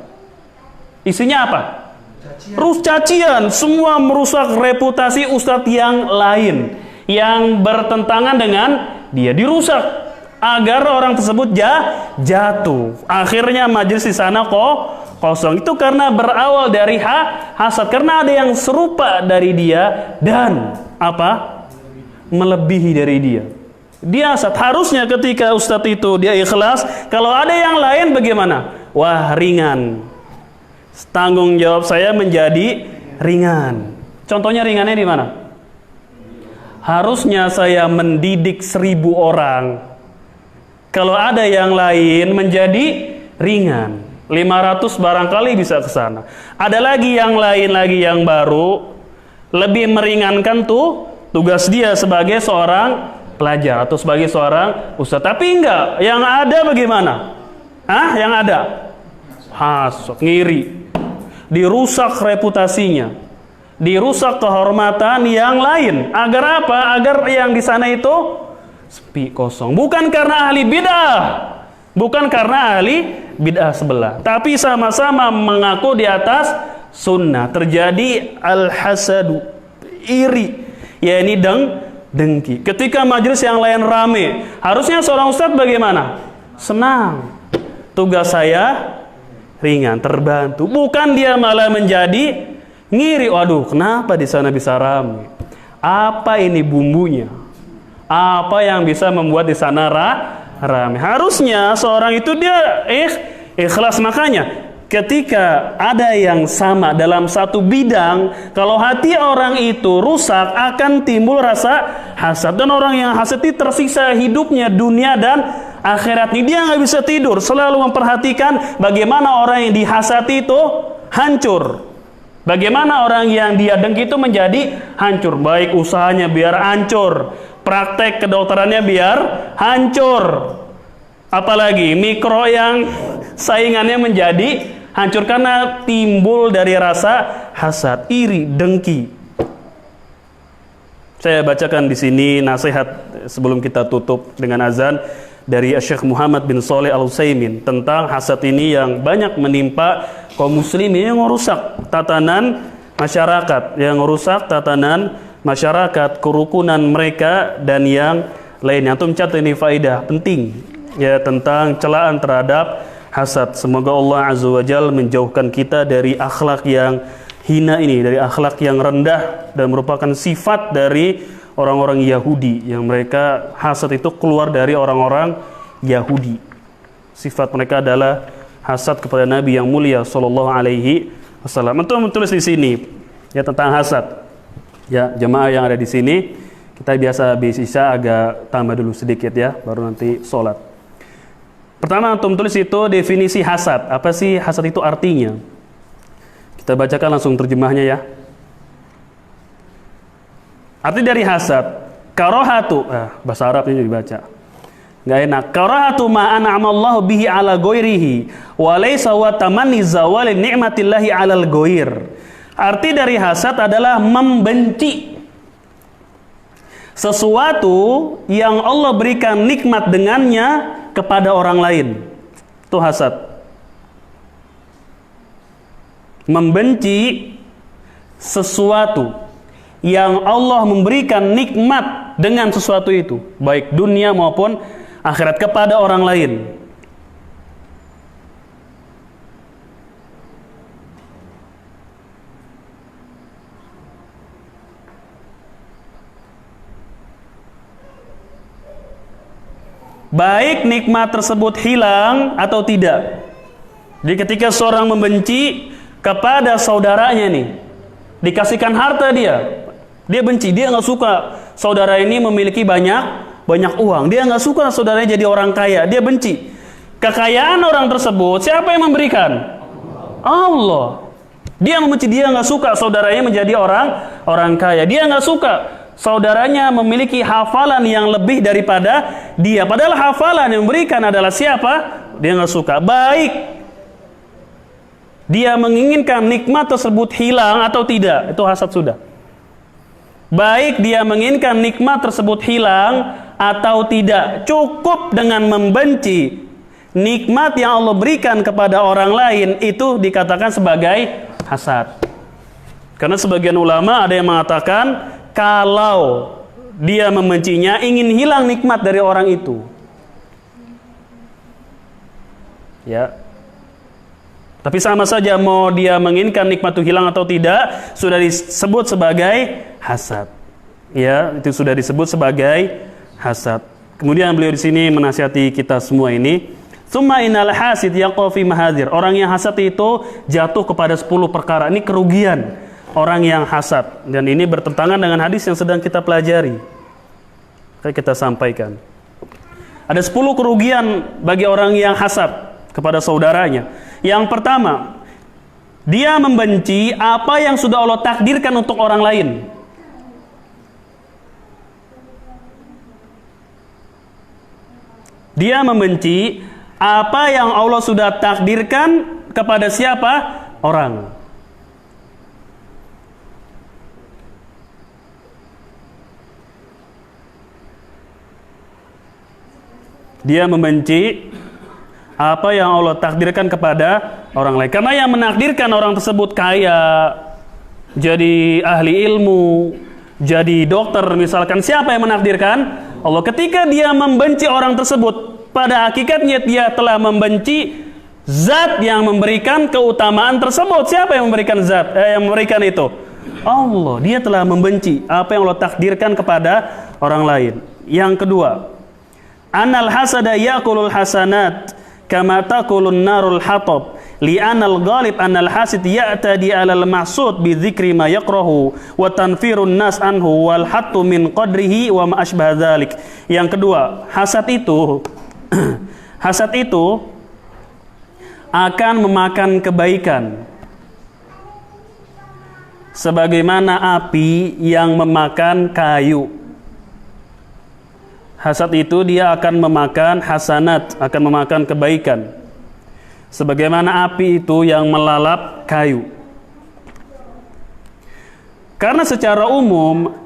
Isinya apa? Cacian, semua merusak reputasi ustadz yang lain yang bertentangan dengan dia, dirusak agar orang tersebut jatuh. Akhirnya majelis di sana kosong. Itu karena berawal dari hasad, karena ada yang serupa dari dia dan melebihi dari dia. Dia hasad. Harusnya ketika ustadz itu dia ikhlas, kalau ada yang lain bagaimana? Wah, ringan. Tanggung jawab saya menjadi ringan. Contohnya ringannya di mana? Harusnya saya mendidik 1000 orang. Kalau ada yang lain menjadi ringan. 500 barangkali bisa ke sana. Ada lagi yang lain lagi yang baru, lebih meringankan tugas dia sebagai seorang pelajar atau sebagai seorang ustadz. Tapi enggak, yang ada bagaimana? Yang ada hasad, ngiri. Dirusak reputasinya, dirusak kehormatan yang lain. Agar apa? Agar yang di sana itu sepi, kosong. Bukan karena ahli bid'ah sebelah, tapi sama-sama mengaku di atas sunnah. Terjadi al-hasadu, iri, yakni dengki. Ketika majelis yang lain rame, harusnya seorang ustadz bagaimana? Senang, tugas saya ringan, terbantu. Bukan dia malah menjadi ngiri. Waduh, kenapa di sana bisa ramai? Apa ini bumbunya? Apa yang bisa membuat di sana ramai? Harusnya seorang itu dia ikhlas. Makanya ketika ada yang sama dalam satu bidang, kalau hati orang itu rusak akan timbul rasa hasad, dan orang yang hasad itu tersiksa hidupnya, dunia dan akhirat ini. Dia nggak bisa tidur, selalu memperhatikan bagaimana orang yang dihasati itu hancur, bagaimana orang yang dia dengki itu menjadi hancur. Baik usahanya biar hancur, praktek kedokterannya biar hancur, apalagi mikro yang saingannya menjadi hancur karena timbul dari rasa hasad, iri, dengki. Saya bacakan di sini nasihat sebelum kita tutup dengan azan dari Syekh Muhammad bin Shalih Al-Utsaimin tentang hasad ini yang banyak menimpa kaum muslimin, yang merusak tatanan masyarakat, kerukunan mereka dan yang lainnya. Antum catat ini faedah penting ya tentang celaan terhadap hasad. Semoga Allah Azza wa Jalla menjauhkan kita dari akhlak yang hina ini, dari akhlak yang rendah dan merupakan sifat dari orang-orang Yahudi, yang mereka hasad itu keluar dari orang-orang Yahudi. Sifat mereka adalah hasad kepada Nabi yang mulia sallallahu alaihi wasallam. Untuk menulis di sini ya tentang hasad. Ya, jemaah yang ada di sini, kita biasa habis isya agak tambah dulu sedikit ya, baru nanti sholat. Pertama untuk tulis itu definisi hasad. Apa sih hasad itu artinya? Kita bacakan langsung terjemahnya ya. Arti dari hasad, karahatu, bahasa Arabnya dibaca nggak enak. Karahatu ma an'amallahu bihi ala ghairihi wa laysa wa tamanni zawali ni'matillahi 'alal ghair. Arti dari hasad adalah membenci sesuatu yang Allah berikan nikmat dengannya kepada orang lain. Itu hasad. Membenci sesuatu yang Allah memberikan nikmat dengan sesuatu itu, baik dunia maupun akhirat, kepada orang lain. Baik nikmat tersebut hilang atau tidak. Jadi ketika seorang membenci kepada saudaranya nih, dikasihkan harta dia benci, dia nggak suka saudara ini memiliki banyak uang, dia nggak suka saudaranya jadi orang kaya, dia benci kekayaan orang tersebut. Siapa yang memberikan? Allah. Dia membenci, dia nggak suka saudaranya menjadi orang kaya, dia nggak suka saudaranya memiliki hafalan yang lebih daripada dia, padahal hafalan yang memberikan adalah siapa? Dia nggak suka. Baik dia menginginkan nikmat tersebut hilang atau tidak, itu hasad sudah. Baik dia menginginkan nikmat tersebut hilang atau tidak. Cukup dengan membenci nikmat yang Allah berikan kepada orang lain, itu dikatakan sebagai hasad. Karena sebagian ulama ada yang mengatakan kalau dia membencinya, ingin hilang nikmat dari orang itu. Ya. Tapi sama saja mau dia menginginkan nikmat itu hilang atau tidak, sudah disebut sebagai hasad. Ya, itu sudah disebut sebagai hasad. Kemudian beliau di sini menasihati kita semua ini, summa innal hasid yaqa fi mahadir. Orang yang hasad itu jatuh kepada 10 perkara. Ini kerugian orang yang hasad, dan ini bertentangan dengan hadis yang sedang kita pelajari. Kita sampaikan. Ada 10 kerugian bagi orang yang hasad kepada saudaranya. Yang pertama, dia membenci apa yang sudah Allah takdirkan untuk orang lain. Dia membenci apa yang Allah sudah takdirkan kepada siapa? Orang. Dia membenci apa yang Allah takdirkan kepada orang lain. Karena yang menakdirkan orang tersebut kaya, jadi ahli ilmu, jadi dokter misalkan, siapa yang menakdirkan? Allah. Ketika dia membenci orang tersebut, pada hakikatnya dia telah membenci zat yang memberikan keutamaan tersebut. Siapa yang memberikan zat? Yang memberikan itu? Allah. Dia telah membenci apa yang Allah takdirkan kepada orang lain. Yang kedua, anal hasada yaqulul hasanat kama taqulun narul hatab li'anal ghalib anal hasid ya'tadi 'alal mahsud bi dzikri ma yakrahu wa tanfirun nas anhu wal hattu min qadrihi wa ma asbah dzalik. Yang kedua, hasad itu akan memakan kebaikan sebagaimana api yang memakan kayu. Hasad itu dia akan memakan hasanat, akan memakan kebaikan. Sebagaimana api itu yang melalap kayu. Karena secara umum,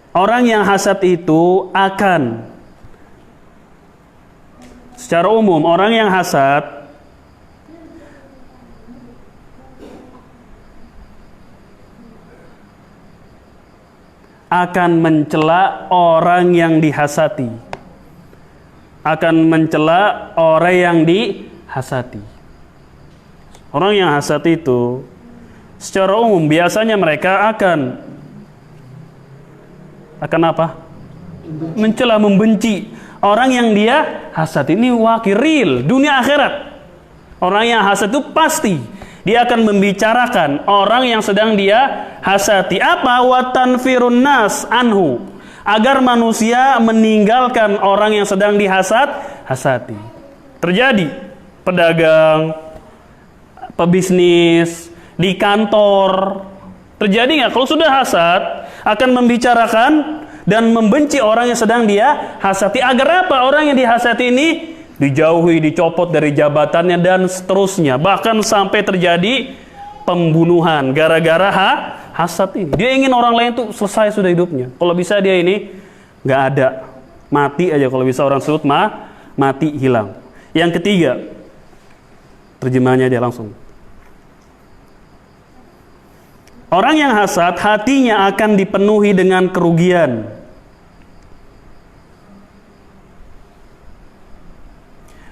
orang yang hasad itu akan, secara umum, orang yang hasad akan mencela orang yang dihasati, akan mencela orang yang dihasati. Orang yang hasad itu secara umum biasanya mereka akan apa? Mencela, membenci orang yang dia hasad. Ini wakil dunia akhirat. Orang yang hasad itu pasti dia akan membicarakan orang yang sedang dia hasati. Apa? Wa tanfirun nas anhu, agar manusia meninggalkan orang yang sedang hasati. Terjadi pedagang, pebisnis, di kantor. Terjadi nggak? Kalau sudah hasad, akan membicarakan dan membenci orang yang sedang dia hasati. Agar apa? Orang yang dihasati ini dijauhi, dicopot dari jabatannya dan seterusnya. Bahkan sampai terjadi pembunuhan gara-gara hasad ini. Dia ingin orang lain tuh selesai sudah hidupnya. Kalau bisa dia ini nggak ada, mati aja. Kalau bisa orang tersebut mati, hilang. Yang ketiga, terjemahannya dia langsung. Orang yang hasad, hatinya akan dipenuhi dengan kerugian.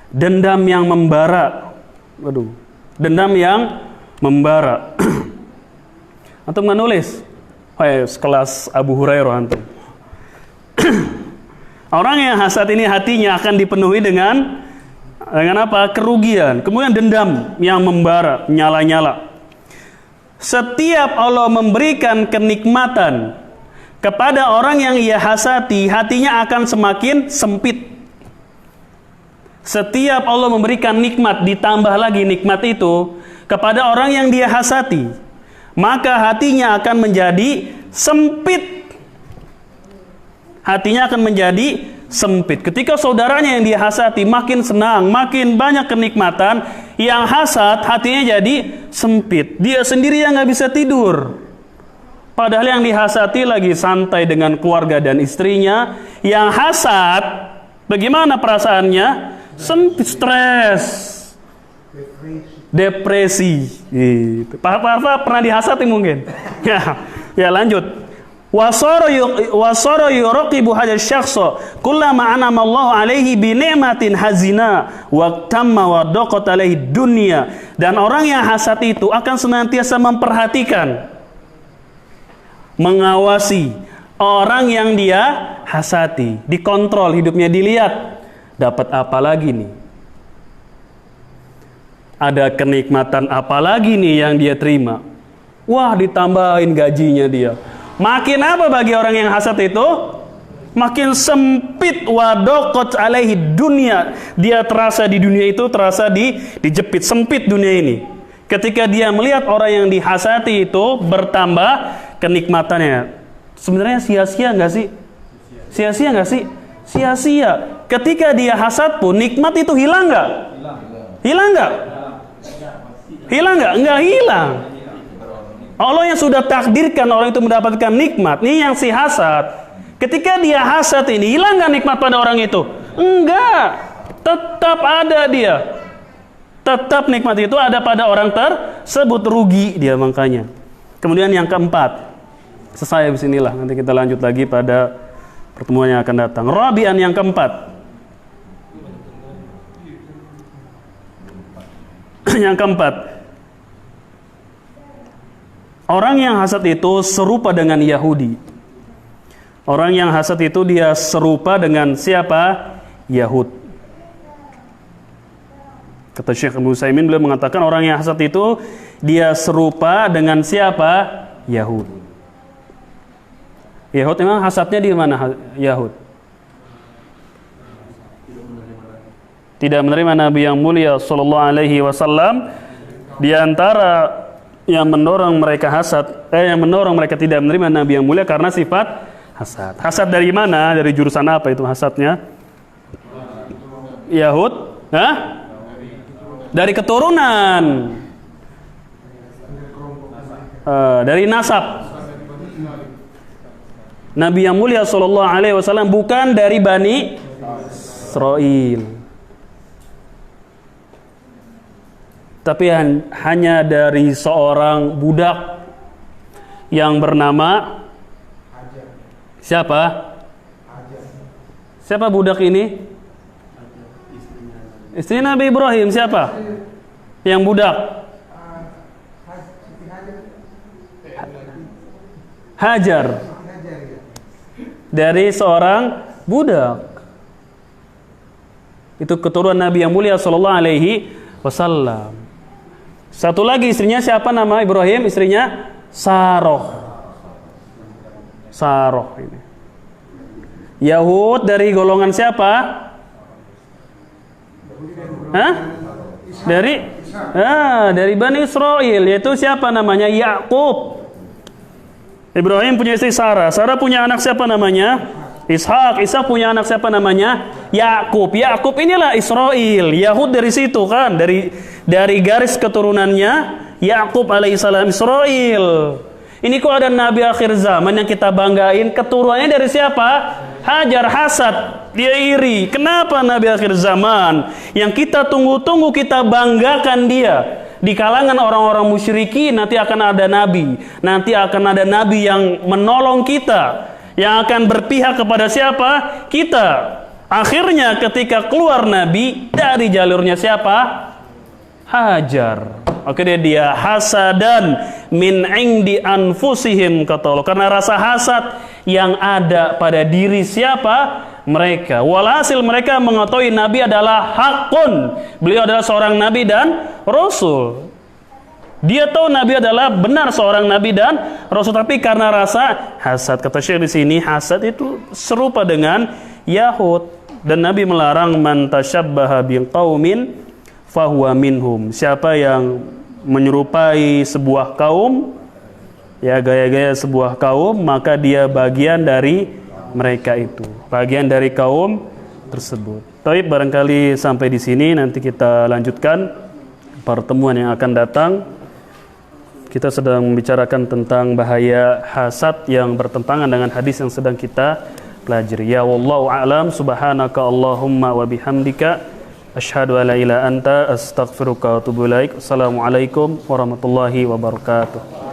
Dendam yang membara. Dendam yang membara. Antum menulis, sekelas Abu Hurairah antum. Orang yang hasad ini hatinya akan dipenuhi dengan apa? Kerugian. Kemudian dendam yang membara, nyala-nyala. Setiap Allah memberikan kenikmatan kepada orang yang ia hasati, hatinya akan semakin sempit. Setiap Allah memberikan nikmat, ditambah lagi nikmat itu kepada orang yang dia hasati, maka hatinya akan menjadi sempit. Hatinya akan menjadi sempit. Ketika saudaranya yang dia hasati makin senang, makin banyak kenikmatan, yang hasad hatinya jadi sempit. Dia sendiri yang nggak bisa tidur. Padahal yang dihasati lagi santai dengan keluarga dan istrinya. Yang hasad, bagaimana perasaannya? Stres, depresi. Gitu. Pak Arfa pernah dihasati mungkin? Ya lanjut. Wasara yuraqibu hadzal syakhsa kullama an'ama Allahu alaihi bi ni'matin hazina wa tamma wa daqat alaihi dunya. Dan orang yang hasad itu akan senantiasa memperhatikan, mengawasi orang yang dia hasati, dikontrol hidupnya, dilihat dapat apa lagi nih, ada kenikmatan apa lagi nih yang dia terima. Wah, ditambahin gajinya dia. Makin apa bagi orang yang hasad itu? Makin sempit. Wadaqat alaihi dunia. Dia terasa di dunia itu, terasa dijepit, sempit dunia ini. Ketika dia melihat orang yang dihasati itu bertambah kenikmatannya. Sebenarnya sia-sia nggak sih? Sia-sia nggak sih? Sia-sia. Ketika dia hasad pun nikmat itu hilang nggak? Hilang nggak? Hilang nggak? Nggak hilang. Allah yang sudah takdirkan orang itu mendapatkan nikmat. Ini yang si hasad. Ketika dia hasad ini, hilang nggak nikmat pada orang itu? Enggak. Tetap ada dia. Tetap nikmat itu ada pada orang tersebut. Rugi dia makanya. Kemudian yang keempat. Selesai disinilah. Nanti kita lanjut lagi pada pertemuan yang akan datang. Rabi'an yang keempat. Yang keempat. Orang yang hasad itu serupa dengan Yahudi. Orang yang hasad itu dia serupa dengan siapa? Yahud. Kata Syekh Ibnu Utsaimin, beliau mengatakan orang yang hasad itu dia serupa dengan siapa? Yahud. Yahud memang hasadnya di mana? Yahud tidak menerima Nabi yang mulia sallallahu alaihi wasallam. Di antara yang mendorong mereka yang mendorong mereka tidak menerima Nabi yang mulia karena sifat hasad. Hasad dari mana? Dari jurusan apa itu hasadnya? Yahud? Dari keturunan. Dari nasab. Nabi yang mulia sallallahu alaihi wasallam bukan dari Bani Israil. Tapi hanya dari seorang budak yang bernama siapa? Siapa budak ini? Istri Nabi Ibrahim. Siapa? Yang budak? Hajar. Dari seorang budak. Itu keturunan Nabi yang mulia sallallahu alaihi wasallam. Satu lagi istrinya siapa nama Ibrahim? Istrinya Saroh. Saroh ini. Yahud dari golongan siapa? Dari Bani Israil, yaitu siapa namanya? Yakub. Ibrahim punya istri Sarah. Sarah punya anak siapa namanya? Ishak. Ishak punya anak siapa namanya? Yakub. Yakub inilah Israil. Yahud dari situ kan, dari garis keturunannya Yakub alaihissalam Israil. Ini kok ada nabi akhir zaman yang kita banggain, keturunannya dari siapa? Hajar. Hasad, dia iri. Kenapa nabi akhir zaman yang kita tunggu-tunggu, kita banggakan dia? Di kalangan orang-orang musyrikin nanti akan ada nabi. Nanti akan ada nabi yang menolong kita, yang akan berpihak kepada siapa? Kita. Akhirnya ketika keluar nabi dari jalurnya siapa? Hajar. Akhirnya dia hasadan min indi anfusihim, kata Allah, karena rasa hasad yang ada pada diri siapa? Mereka. Walhasil mereka mengetahui nabi adalah hakun. Beliau adalah seorang nabi dan rasul. Dia tahu nabi adalah benar seorang nabi dan rasul, tapi karena rasa hasad, kata Syekh di sini, hasad itu serupa dengan Yahud. Dan Nabi melarang man tasyabbaha biqaumin fahuwa minhum. Siapa yang menyerupai sebuah kaum, ya gaya-gaya sebuah kaum, maka dia bagian dari mereka itu, bagian dari kaum tersebut. Tapi barangkali sampai di sini, nanti kita lanjutkan pertemuan yang akan datang. kita sedang membicarakan tentang bahaya hasad yang bertentangan dengan hadis yang sedang kita pelajari. Ya wallahu a'lam, subhanaka Allahumma wa bihamdika asyhadu an la ilaha anta astaghfiruka wa atubu ilaik. Assalamualaikum warahmatullahi wabarakatuh.